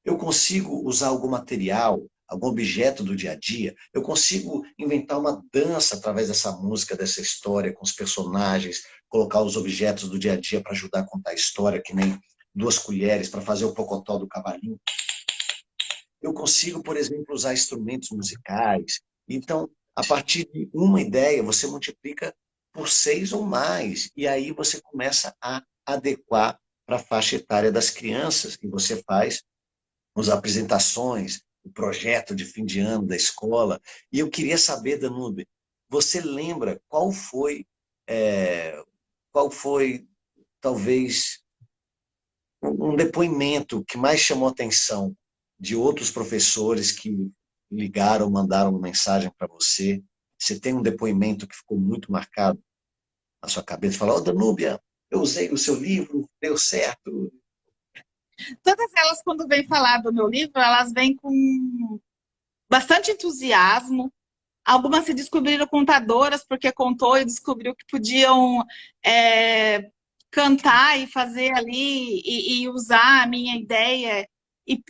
eu consigo usar algum material, algum objeto do dia a dia, eu consigo inventar uma dança através dessa música, dessa história, com os personagens, colocar os objetos do dia a dia para ajudar a contar a história, que nem duas colheres para fazer o pocotó do cavalinho. Eu consigo, por exemplo, usar instrumentos musicais. Então, a partir de uma ideia, você multiplica por 6 ou mais. E aí você começa a adequar para a faixa etária das crianças. E você faz as apresentações, o projeto de fim de ano da escola. E eu queria saber, Danube, você lembra qual foi talvez um depoimento que mais chamou a atenção de outros professores que ligaram, mandaram uma mensagem para você? Você tem um depoimento que ficou muito marcado na sua cabeça? Falou, oh, Danúbia, eu usei o seu livro, deu certo. Todas elas, quando vêm falar do meu livro, elas vêm com bastante entusiasmo. Algumas se descobriram contadoras, porque contou e descobriu que podiam cantar e fazer ali, e usar a minha ideia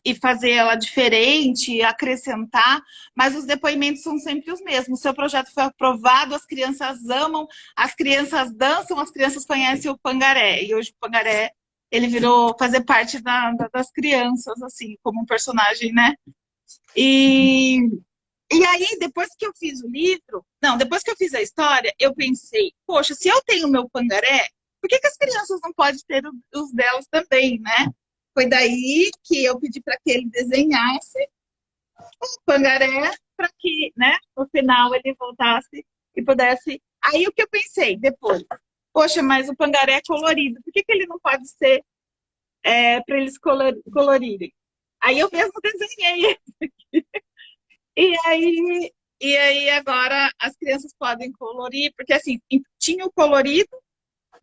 e fazer ela diferente, acrescentar, mas os depoimentos são sempre os mesmos. O seu projeto foi aprovado, as crianças amam, as crianças dançam, as crianças conhecem o Pangaré, e hoje o Pangaré ele virou fazer parte das crianças, assim, como um personagem, né? E e aí, depois que eu fiz o livro, não, depois que eu fiz a história, eu pensei, poxa, se eu tenho o meu Pangaré, por que as crianças não podem ter os delas também, né? Foi daí que eu pedi para que ele desenhasse o Pangaré para que, né, no final ele voltasse e pudesse. Aí o que eu pensei depois? Poxa, mas o Pangaré é colorido, por que ele não pode ser para eles colorirem? Aí eu mesmo desenhei. E aí, e aí agora as crianças podem colorir, porque assim, tinha o colorido,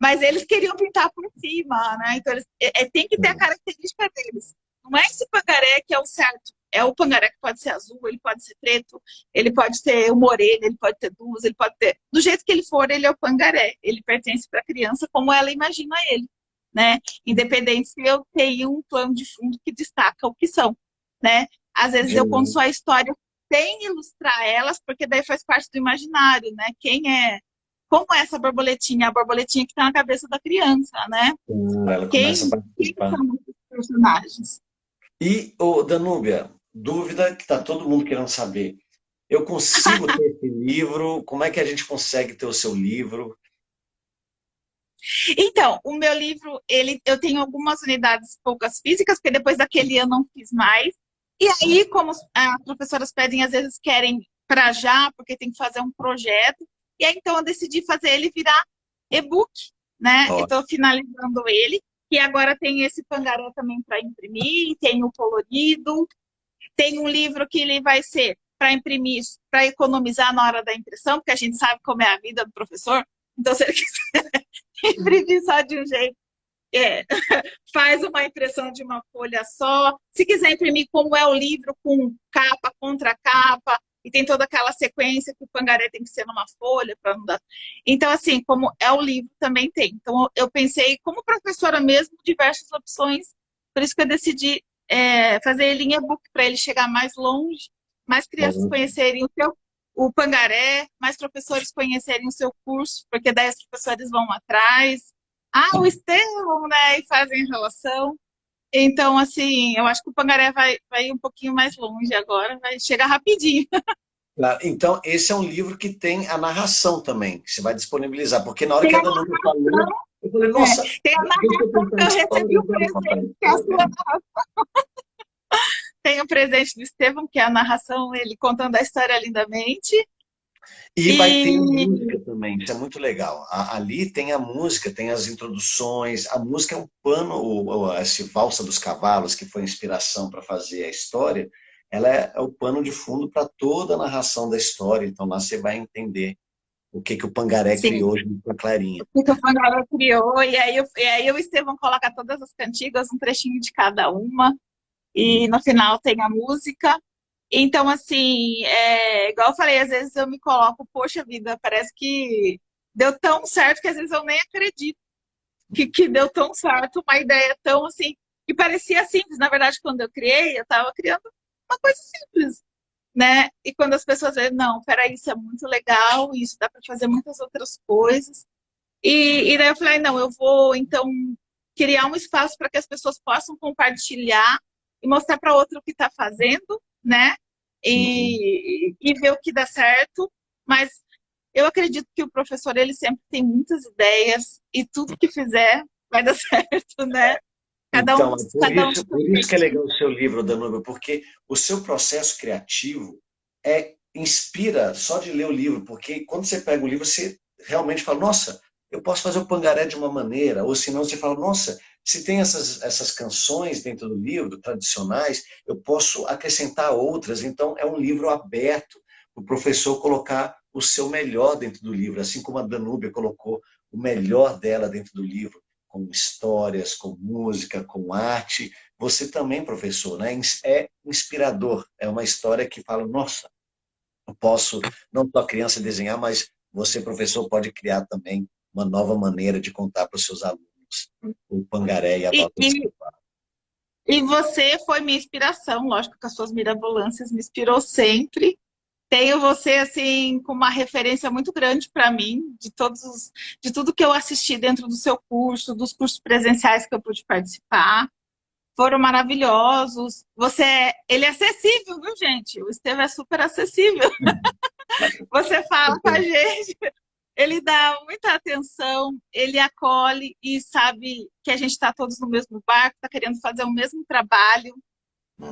mas eles queriam pintar por cima, né? Então eles, tem que ter a característica deles. Não é esse pangaré que é o certo. É o pangaré que pode ser azul, ele pode ser preto, ele pode ter uma orelha, ele pode ter duas, ele pode ter. Do jeito que ele for, ele é o pangaré. Ele pertence para a criança como ela imagina ele, né? Independente se eu tenho um plano de fundo que destaca o que são, né? Às vezes eu conto só a história sem ilustrar elas, porque daí faz parte do imaginário, né? Quem é. Como é essa borboletinha? A borboletinha que está na cabeça da criança, né? Ela começa a Quem participar. são esses personagens? E, ô, Danúbia, dúvida que está todo mundo querendo saber. Eu consigo ter esse livro? Como é que a gente consegue ter o seu livro? Então, o meu livro, eu tenho algumas unidades poucas físicas, porque depois daquele ano não fiz mais. E aí, como as professoras pedem, às vezes querem para já, porque tem que fazer um projeto. E aí, então, eu decidi fazer ele virar e-book, né? Eu Ó, estou finalizando ele. E agora tem esse pangaré também para imprimir, tem o colorido, tem um livro que ele vai ser para imprimir, para economizar na hora da impressão, porque a gente sabe como é a vida do professor. Então, se ele quiser imprimir só de um jeito, é, faz uma impressão de uma folha só. Se quiser imprimir como é o livro, com capa, contra capa, e tem toda aquela sequência que o pangaré tem que ser numa folha para não dar. Então, assim, como é o livro, também tem. Então, eu pensei, como professora mesmo, diversas opções, por isso que eu decidi fazer ele em e-book, para ele chegar mais longe, mais crianças conhecerem o pangaré, mais professores conhecerem o seu curso, porque daí os professores vão atrás. Ah, o Estevão, né? E fazem relação. Então, assim, eu acho que o Pangaré vai um pouquinho mais longe agora, vai chegar rapidinho. então, esse é um livro que tem a narração também, que você vai disponibilizar, porque na hora Tem que a a Danúbia falou, narração, eu falei, nossa, tem a deixa eu narração contar que a eu recebi história um dela contar a presente, que é a sua história. narração. Tem o presente do Estevão, que é a narração, ele contando a história lindamente. E vai ter E música também, isso é muito legal. Ali tem a música, tem as introduções, a música é um pano, esse Valsa dos Cavalos, que foi a inspiração para fazer a história, ela é o pano de fundo para toda a narração da história. Então lá você vai entender o que que o Pangaré Sim. criou junto com a Clarinha. O que o Fangola criou, e aí o Estevão coloca todas as cantigas, um trechinho de cada uma, e no final tem a música. Então, assim, igual eu falei, às vezes eu me coloco, poxa vida, parece que deu tão certo que às vezes eu nem acredito que deu tão certo, uma ideia tão assim, que parecia simples. Na verdade, quando eu criei, eu estava criando uma coisa simples, né? E quando as pessoas veem, não, peraí, isso é muito legal, isso dá para fazer muitas outras coisas. E daí eu falei, não, eu vou então criar um espaço para que as pessoas possam compartilhar e mostrar para outro o que está fazendo, né? Uhum. E ver o que dá certo. Mas eu acredito que o professor ele sempre tem muitas ideias e tudo que fizer vai dar certo, né? Então, é Cada um com por seu isso que é jeitinho. legal o seu livro, Danúbio, porque o seu processo criativo inspira só de ler o livro, porque quando você pega o livro, você realmente fala, nossa, eu posso fazer o Pangaré de uma maneira, ou senão você fala, nossa, se tem essas canções dentro do livro, tradicionais, eu posso acrescentar outras, então é um livro aberto para o professor colocar o seu melhor dentro do livro, assim como a Danúbia colocou o melhor dela dentro do livro com histórias, com música, com arte. Você também, professor, né? É inspirador. É uma história que fala, nossa, eu posso, não só criança desenhar, mas você, professor, pode criar também uma nova maneira de contar para os seus alunos o Pangaré e a E, Volta do e, Escobar. e você foi minha inspiração, lógico que as suas mirabolâncias me inspirou sempre. Tenho você assim com uma referência muito grande para mim de tudo que eu assisti dentro do seu curso, dos cursos presenciais que eu pude participar, foram maravilhosos. Ele é acessível, viu, gente? O Estevam é super acessível. Você fala com a gente, ele dá muita atenção, ele acolhe e sabe que a gente está todos no mesmo barco, está querendo fazer o mesmo trabalho,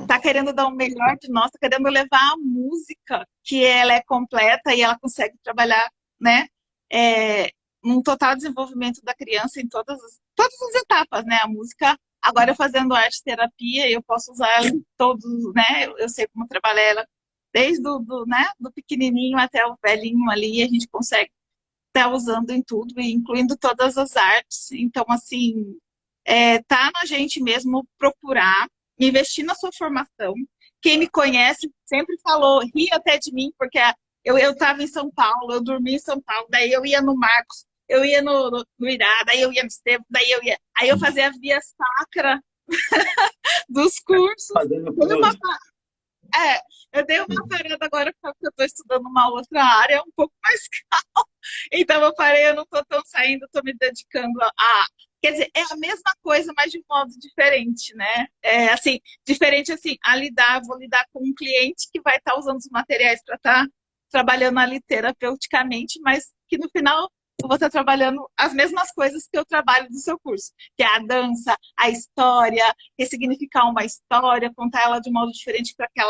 está querendo dar o melhor de nós, está querendo levar a música, que ela é completa e ela consegue trabalhar, né? É, num total desenvolvimento da criança em todas as etapas, né? A música, agora eu fazendo arte terapia, eu posso usar ela em todos, né? Eu sei como trabalhar ela desde né, do pequenininho até o velhinho ali, a gente consegue estar usando em tudo, incluindo todas as artes. Então, assim, tá na gente mesmo procurar investir na sua formação. Quem me conhece sempre falou, ri até de mim, porque eu estava em São Paulo, eu dormi em São Paulo, daí eu ia no Marcos, eu ia no Irá, daí eu ia no Estevam, aí eu fazia a via sacra dos cursos. Fazendo Teve uma curso. eu dei uma parada agora porque eu estou estudando uma outra área um pouco mais calma. Então eu parei, eu não estou tão saindo, estou me dedicando a. Quer dizer, é a mesma coisa, mas de modo diferente, né? É assim, diferente assim, vou lidar com um cliente que vai estar usando os materiais para estar trabalhando ali terapeuticamente, mas que no final eu vou estar trabalhando as mesmas coisas que eu trabalho no seu curso, que é a dança, a história, ressignificar uma história, contar ela de modo diferente para que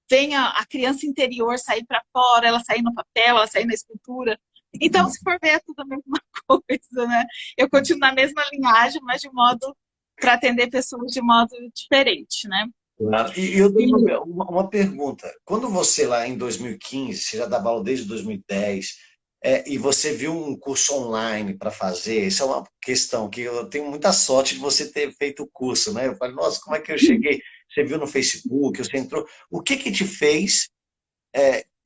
venha a criança interior sair para fora, ela sair no papel, ela sair na escultura. Então, se for ver, é tudo a mesma coisa, né? Eu continuo na mesma linhagem, mas de modo para atender pessoas de modo diferente, né? Claro. E eu E, tenho uma pergunta. Quando você lá em 2015, você já dava aula desde 2010, e você viu um curso online para fazer, isso é uma questão que eu tenho muita sorte de você ter feito o curso, né? Eu falei, nossa, como é que eu cheguei? Você viu no Facebook, você entrou. O que que te fez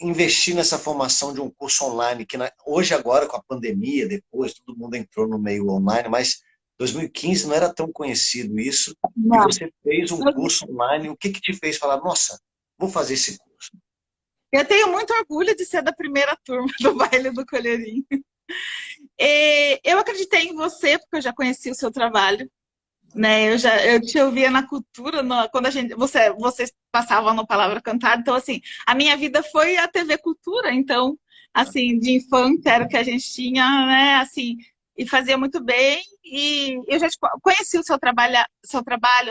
investir nessa formação de um curso online, que hoje agora com a pandemia, depois todo mundo entrou no meio online, mas 2015 não era tão conhecido isso, e não, você fez um curso online, o que que te fez falar, nossa, vou fazer esse curso? eu tenho muito orgulho de ser da primeira turma do baile do Colherinho. Eu acreditei em você, porque eu já conheci o seu trabalho, né? Eu te ouvia na cultura, quando vocês passavam no Palavra Cantada. Então, assim, a minha vida foi a TV Cultura. Então, assim, de infância era o que a gente tinha, né? Assim, e fazia muito bem. E eu já conheci seu trabalho,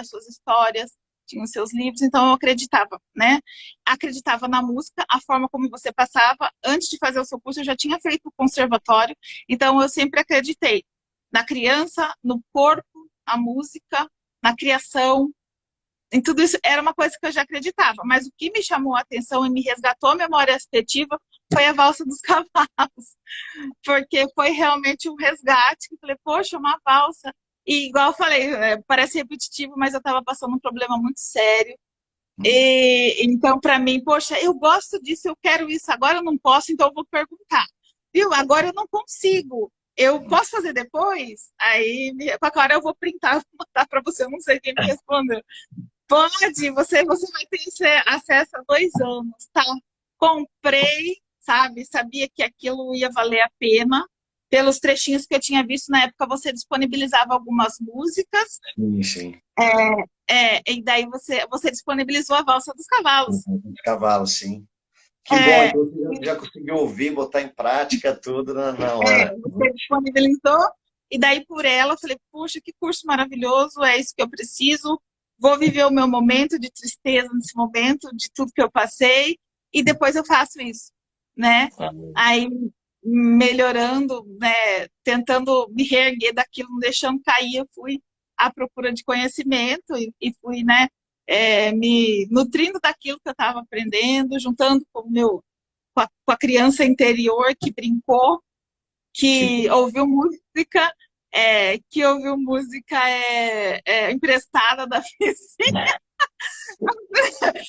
as suas histórias, tinha os seus livros. Então, eu acreditava, né? Acreditava na música, a forma como você passava. Antes de fazer o seu curso, eu já tinha feito o conservatório. Então, eu sempre acreditei na criança, no corpo, a música, na criação. em tudo isso era uma coisa que eu já acreditava, mas o que me chamou a atenção e me resgatou a memória afetiva foi a Valsa dos Cavalos, porque foi realmente um resgate. Eu falei, poxa, uma valsa. E igual eu falei, parece repetitivo, mas eu estava passando um problema muito sério. E, então, para mim, poxa, eu gosto disso, eu quero isso, agora eu não posso, então eu vou perguntar. Viu? Agora eu não consigo. Eu posso fazer depois? Aí, qualquer hora eu vou printar, vou mandar para você, eu não sei quem me respondeu. Pode, você vai ter esse acesso a 2 anos, tá? Comprei, sabe? Sabia que aquilo ia valer a pena. Pelos trechinhos que eu tinha visto na época, você disponibilizava algumas músicas. Sim, sim. E daí você disponibilizou a Valsa dos Cavalos. Cavalo, sim. Que bom, É, então você já conseguiu ouvir, botar em prática tudo na hora. você disponibilizou, e daí por ela eu falei, puxa, que curso maravilhoso, é isso que eu preciso, vou viver o meu momento de tristeza nesse momento, de tudo que eu passei, e depois eu faço isso, né? Aí melhorando, né, tentando me reerguer daquilo, não deixando cair, eu fui à procura de conhecimento e fui, né, me nutrindo daquilo que eu estava aprendendo, juntando com a criança interior que brincou, Que que ouviu música, emprestada da vizinha.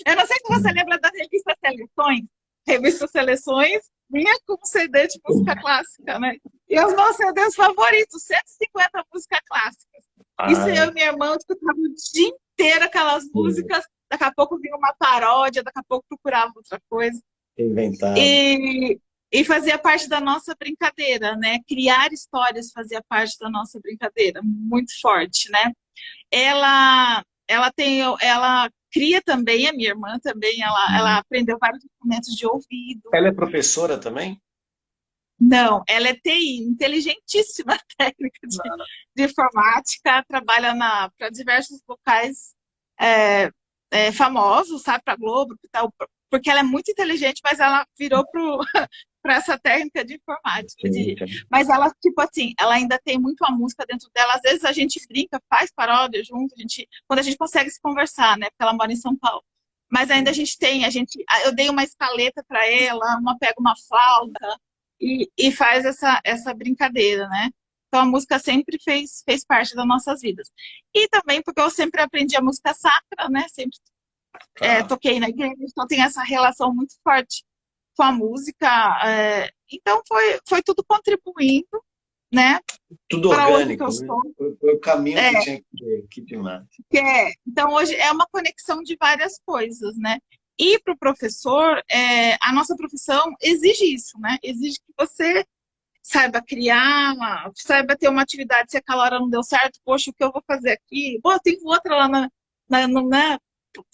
Eu não sei se você lembra da revista Seleções. Revista Seleções vinha com um CD de música clássica, né? E os meus CDs favoritos, 150 músicas clássicas. Isso eu e minha irmã escutava o dia inteiro aquelas músicas, daqui a pouco vinha uma paródia, daqui a pouco procurava outra coisa. inventado. E fazia parte da nossa brincadeira, né? Criar histórias fazia parte da nossa brincadeira, muito forte, né? Ela cria também, a minha irmã também, ela aprendeu vários instrumentos de ouvido. Ela é professora também? Não, ela é TI, inteligentíssima técnica de informática, trabalha para diversos locais famosos, sabe, para Globo e tal, porque ela é muito inteligente, mas ela virou para essa técnica de informática. Mas ela, tipo assim, ela ainda tem muito a música dentro dela. Às vezes a gente brinca, faz paródia junto, quando a gente consegue se conversar, né? Porque ela mora em São Paulo. Mas ainda eu dei uma escaleta para ela, uma pega uma flauta e faz essa brincadeira, né? Então a música sempre fez parte das nossas vidas. E também porque eu sempre aprendi a música sacra, né? Sempre toquei na igreja, então tem essa relação muito forte com a música. Então foi tudo contribuindo, né? Tudo para hoje que eu orgânico, né? sou. Foi o caminho que tinha que ter. Que demais. Então hoje é uma conexão de várias coisas, né? E para o professor, a nossa profissão exige isso, né? Exige que você saiba criar, saiba ter uma atividade, se aquela hora não deu certo, poxa, o que eu vou fazer aqui? Pô, tem outra lá né?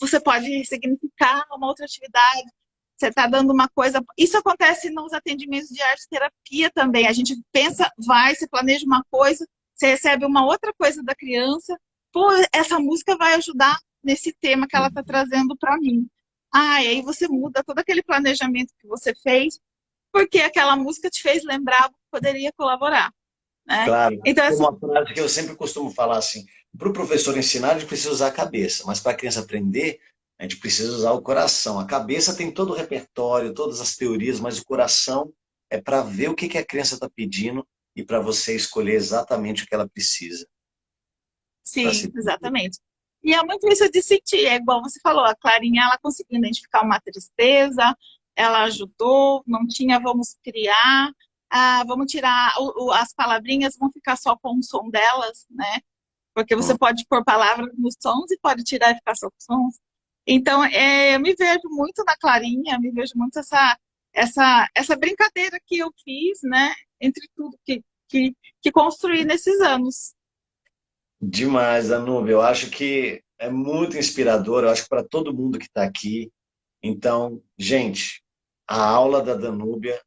Você pode significar uma outra atividade, você está dando uma coisa. Isso acontece nos atendimentos de arte terapia também. A gente pensa, você planeja uma coisa, você recebe uma outra coisa da criança, pô, essa música vai ajudar nesse tema que ela está trazendo para mim. E aí você muda todo aquele planejamento que você fez, porque aquela música te fez lembrar que poderia colaborar, né? Claro, Então, tem assim, uma frase que eu sempre costumo falar assim: para o professor ensinar, a gente precisa usar a cabeça, mas para a criança aprender, a gente precisa usar o coração. A cabeça tem todo o repertório, todas as teorias, mas o coração é para ver o que a criança está pedindo e para você escolher exatamente o que ela precisa. sim, exatamente. E é muito isso de sentir, é igual você falou, a Clarinha, ela conseguiu identificar uma tristeza, ela ajudou, não tinha, vamos criar, vamos tirar, as palavrinhas vão ficar só com o som delas, né? Porque você pode pôr palavras nos sons e pode tirar e ficar só com sons. Então, eu me vejo muito na Clarinha, me vejo muito essa brincadeira que eu fiz, né? Entre tudo que construí nesses anos. Demais, Danúbia. Eu acho que é muito inspirador, eu acho que para todo mundo que está aqui. Então, gente, a aula da Danúbia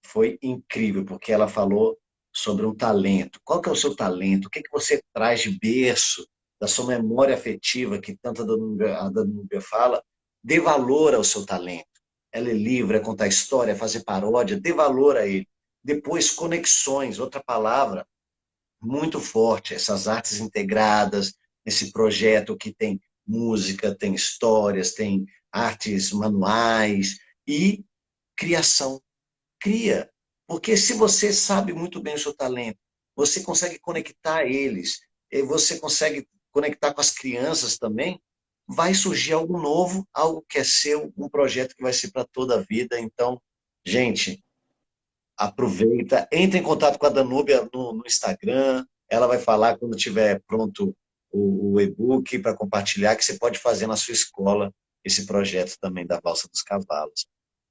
foi incrível, porque ela falou sobre um talento. Qual que é o seu talento? O que que você traz de berço, da sua memória afetiva, que tanto a Danúbia fala? Dê valor ao seu talento. Ela é livre, é contar história, é fazer paródia, dê valor a ele. Depois, conexões, outra palavra muito forte, essas artes integradas, esse projeto que tem música, tem histórias, tem artes manuais e criação. Cria, porque se você sabe muito bem o seu talento, você consegue conectar eles, e você consegue conectar com as crianças também, vai surgir algo novo, algo que é seu, um projeto que vai ser para toda a vida. Então, gente, aproveita, entre em contato com a Danúbia no Instagram, ela vai falar quando tiver pronto o e-book para compartilhar, que você pode fazer na sua escola esse projeto também da Valsa dos Cavalos.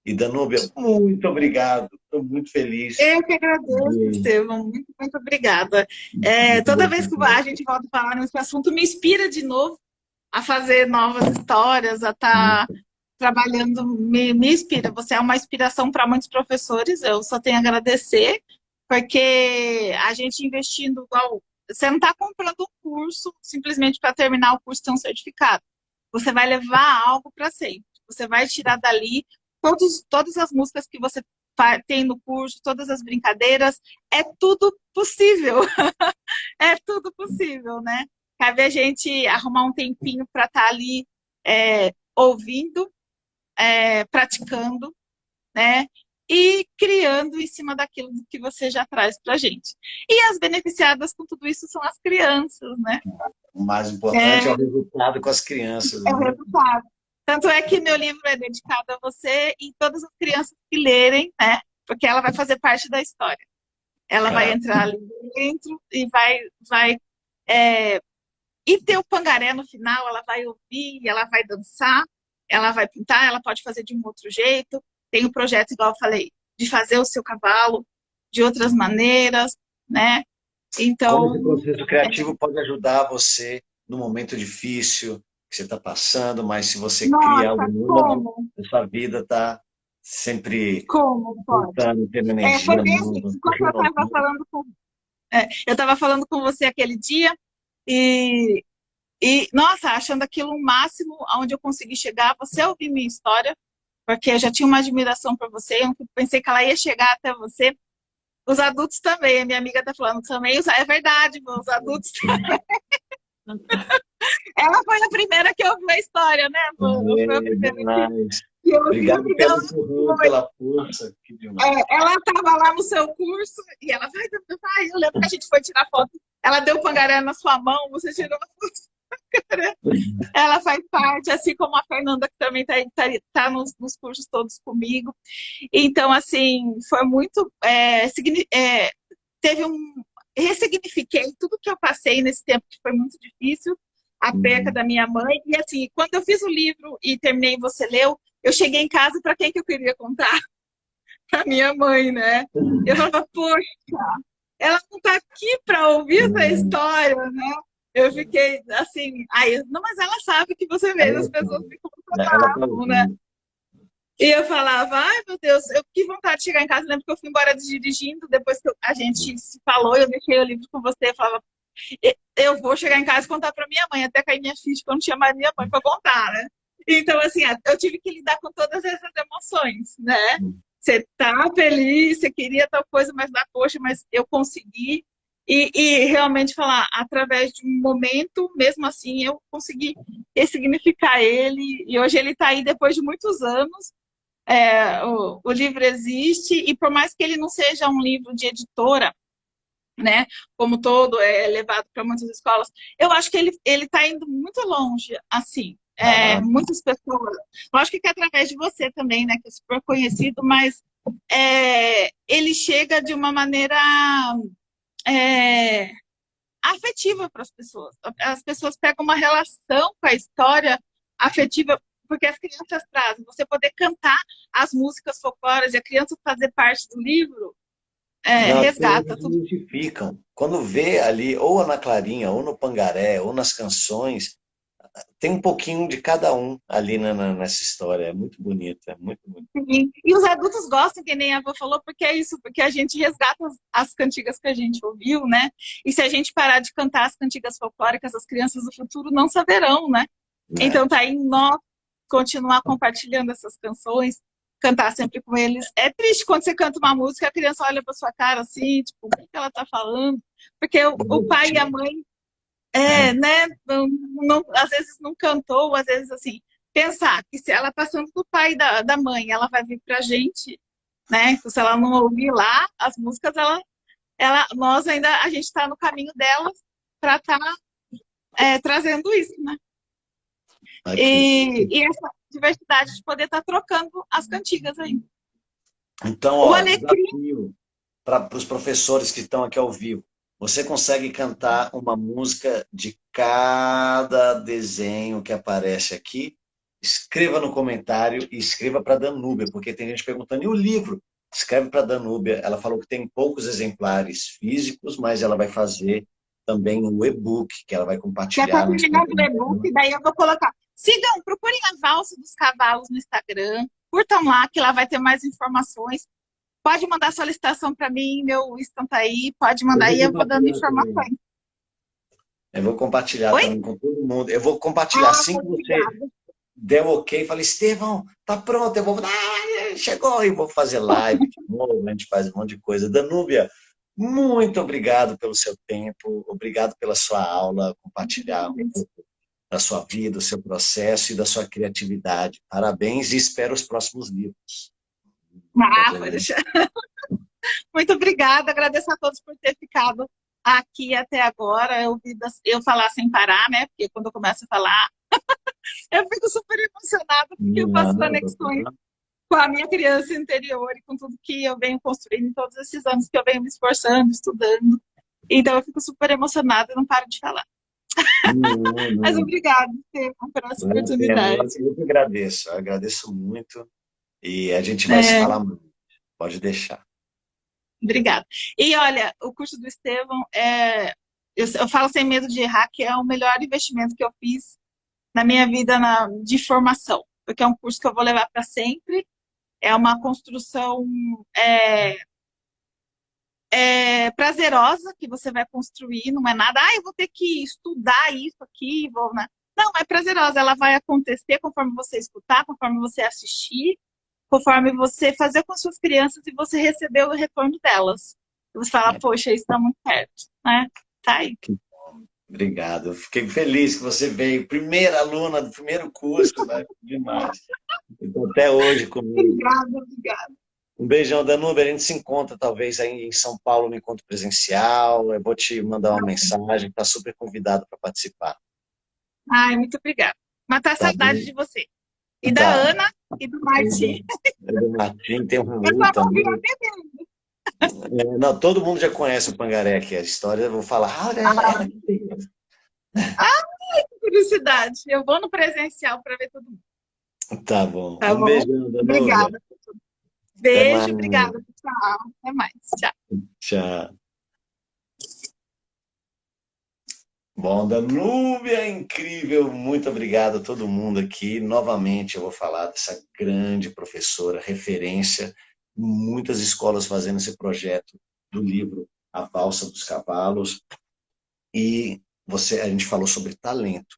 E Danúbia, muito obrigado, estou muito feliz Eu que agradeço, de, Estevam. Muito, muito obrigada. de Toda conversar vez que com a você. gente volta a falar nesse assunto, me inspira de novo a fazer novas histórias, a estar trabalhando, me inspira. Você é uma inspiração para muitos professores, eu só tenho a agradecer, porque a gente investindo igual. Você não está comprando um curso simplesmente para terminar o curso e ter um certificado. Você vai levar algo para sempre. Você vai tirar dali todas as músicas que você tem no curso, todas as brincadeiras, é tudo possível. É tudo possível, né? Cabe a gente arrumar um tempinho para estar ali ouvindo, praticando, né? E criando em cima daquilo que você já traz para a gente. E as beneficiadas com tudo isso são as crianças, né? O mais importante é o É, resultado com as crianças, é o né? resultado. Tanto é que meu livro é dedicado a você e todas as crianças que lerem, né? Porque ela vai fazer parte da história. Ela vai Ah, entrar ali dentro e vai é, e ter o pangaré no final, ela vai ouvir, ela vai dançar, ela vai pintar, ela pode fazer de um outro jeito. Tem o projeto, igual eu falei, de fazer o seu cavalo de outras maneiras, né? como esse Então, processo criativo pode ajudar você no momento difícil que você está passando, mas se você cria algo nossa, novo, como? a sua vida está sempre Como pode? voltando, tendo energia Porque assim, nova, se enquanto renovando. eu estava falando com você aquele dia, e, nossa, achando aquilo o máximo aonde eu consegui chegar, você ouviu minha história, porque eu já tinha uma admiração por você, eu pensei que ela ia chegar até você. Os adultos também, a minha amiga está falando também, é verdade, os adultos. Ela foi a primeira que ouviu a história, né? Foi a É primeira demais. que ouviu, Obrigado porque ela pelo empurrão, pela força. Que demais. ela estava lá no seu curso e ela vai, eu lembro que a gente foi tirar foto, ela deu pangaré na sua mão, você tirou uma foto. Ela faz parte, assim como a Fernanda, que também tá nos cursos todos comigo. Então, assim, foi muito. Teve um. Ressignifiquei tudo que eu passei nesse tempo, que foi muito difícil, a perca da minha mãe. E, assim, quando eu fiz o livro e terminei, você leu, eu cheguei em casa, para quem que eu queria contar? Para minha mãe, né? Eu falava, poxa, ela não está aqui para ouvir essa história, né? Eu fiquei assim, aí, não, mas ela sabe que você vê, as Ela pessoas ficam está bravas, né? ouvindo. E eu falava, ai meu Deus, eu que vontade de chegar em casa. Eu lembro que eu fui embora dirigindo, depois que a gente se falou, eu deixei o livro com você, eu falava, eu vou chegar em casa e contar para minha mãe, até cair minha ficha, porque eu não tinha mais minha mãe para contar, né? Então, assim, eu tive que lidar com todas essas emoções, né? Você tá feliz, você queria tal coisa, mas dá poxa, mas eu consegui. E realmente falar, através de um momento, mesmo assim, eu consegui ressignificar ele. E hoje ele está aí depois de muitos anos. O livro existe, e por mais que ele não seja um livro de editora, né, como todo é levado para muitas escolas, eu acho que ele está indo muito longe, assim, Ah, muitas pessoas, lógico que é através de você também, né, que é super conhecido, mas ele chega de uma maneira é, afetiva para as pessoas. As pessoas pegam uma relação com a história afetiva, porque as crianças trazem. Você poder cantar as músicas folclóricas e a criança fazer parte do livro, não, as resgata crianças se tudo. identificam. Quando vê ali, ou na Clarinha, ou no Pangaré, ou nas canções, tem um pouquinho de cada um ali nessa história. É muito bonito, é muito bonito. E os adultos gostam, que nem a avó falou, porque é isso, porque a gente resgata as cantigas que a gente ouviu, né? E se a gente parar de cantar as cantigas folclóricas, as crianças do futuro não saberão, né? Né? Então tá aí nós continuar compartilhando essas canções, cantar sempre com eles. É triste quando você canta uma música, a criança olha para sua cara assim, tipo, o que ela tá falando? Porque o pai e a mãe né? Às vezes não cantou, às vezes assim, pensar que se ela passando do pai e da mãe, ela vai vir pra gente, né? Então, se ela não ouvir lá as músicas, nós ainda, a gente está no caminho delas para estar trazendo isso, né? Aqui. E essa diversidade de poder estar trocando as cantigas aí. Então, O ó, Alecrim, desafio para os professores que estão aqui ao vivo. Você consegue cantar uma música de cada desenho que aparece aqui? Escreva no comentário e escreva para a Danúbia, porque tem gente perguntando, e o livro? Escreve para a Danúbia. Ela falou que tem poucos exemplares físicos, mas ela vai fazer também um e-book, que ela vai já está compartilhar no terminando o Instagram e-book, dela. daí eu vou colocar. Sigam, procurem a Valsa dos Cavalos no Instagram, curtam lá, que lá vai ter mais informações. Pode mandar solicitação para mim, meu Insta tá aí, pode Eu mandar vou aí, eu vou dando compartilhar também. informações. Eu vou compartilhar Oi? também com todo mundo. Eu vou compartilhar Ah, assim que você obrigada. deu ok, falei, Estevão, tá pronto, eu vou, chegou, e vou fazer live de novo, a gente faz um monte de coisa. Danúbia, muito obrigado pelo seu tempo, obrigado pela sua aula, compartilhar um pouco da sua vida, do seu processo e da sua criatividade. Parabéns e espero os próximos livros. Ah, Prazer pode imenso. deixar. Muito obrigada, agradeço a todos por ter ficado aqui até agora. Eu falar sem parar, né? Porque quando eu começo a falar, eu fico super emocionada, porque eu faço Não, conexões com a minha criança interior e com tudo que eu venho construindo em todos esses anos que eu venho me esforçando, estudando. Então eu fico super emocionada e não paro de falar. não, Mas não. obrigado, Stefan, por essa Vale a pena. oportunidade. Eu que agradeço, eu agradeço muito e a gente vai se É, falar muito. Pode deixar. obrigada. E olha, o curso do Estevão eu falo sem medo de errar, que é o melhor investimento que eu fiz na minha vida de formação, porque é um curso que eu vou levar para sempre, é uma construção é, prazerosa que você vai construir, não é nada, eu vou ter que estudar isso aqui, vou, né? Não, é prazerosa, ela vai acontecer conforme você escutar, conforme você assistir, conforme você fazer com as suas crianças e você receber o retorno delas. E você fala, É, poxa, isso está muito perto, né? Tá aí. obrigado. Eu fiquei feliz que você veio, primeira aluna do primeiro curso, né? Demais. Então, até hoje comigo. Obrigada, obrigada. Um beijão, Danúbia. A gente se encontra talvez aí em São Paulo no encontro presencial. Eu vou te mandar uma mensagem. Está super convidado para participar. Ai, muito obrigada. Matar a Tá saudade bom? de você. E da Tá. Ana e do Martim. O Martim tem um Eu Raul só não vi a também. Não, todo mundo já conhece o Pangaré aqui. A história, eu vou falar, ah, olha ela que fez. publicidade. Eu vou no presencial para ver todo mundo. Tá bom. Tá Um bom? beijão, Danúbia. Obrigada. Até mais. Beijo, obrigada, pessoal. Até mais. Tchau. Tchau. Bom, Danúbia, incrível, muito obrigado a todo mundo aqui. Novamente eu vou falar dessa grande professora, referência, muitas escolas fazendo esse projeto do livro A Valsa dos Cavalos. E a gente falou sobre talento,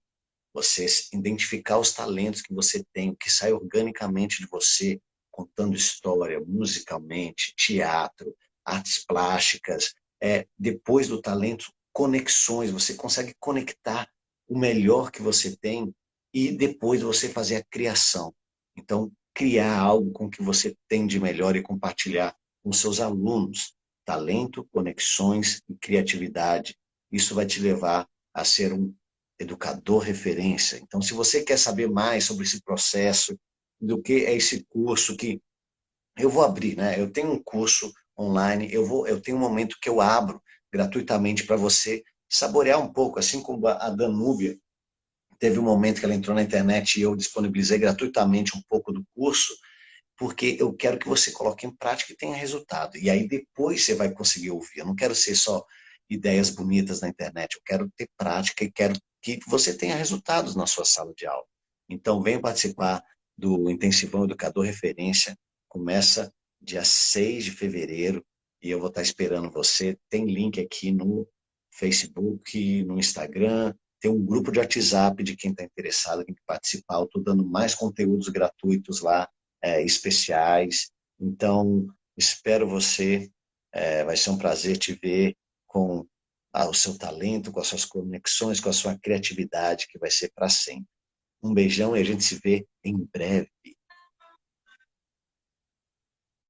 você identificar os talentos que você tem, o que sai organicamente de você, contando história, musicalmente, teatro, artes plásticas, depois do talento, conexões, você consegue conectar o melhor que você tem e depois você fazer a criação. Então, criar algo com o que você tem de melhor e compartilhar com seus alunos. Talento, conexões e criatividade. Isso vai te levar a ser um educador referência. Então, se você quer saber mais sobre esse processo, do que é esse curso que eu vou abrir, né? Eu tenho um curso online, eu tenho um momento que eu abro gratuitamente para você saborear um pouco, assim como a Danúbia teve um momento que ela entrou na internet e eu disponibilizei gratuitamente um pouco do curso, porque eu quero que você coloque em prática e tenha resultado. E aí depois você vai conseguir ouvir. Eu não quero ser só ideias bonitas na internet, eu quero ter prática e quero que você tenha resultados na sua sala de aula. Então, venha participar do Intensivão Educador Referência. Começa dia 6 de fevereiro e eu vou estar esperando você. Tem link aqui no Facebook, no Instagram, tem um grupo de WhatsApp de quem está interessado, quem quer participar. Eu estou dando mais conteúdos gratuitos lá, especiais. Então, espero você. Vai ser um prazer te ver com o seu talento, com as suas conexões, com a sua criatividade, que vai ser para sempre. Um beijão e a gente se vê em breve.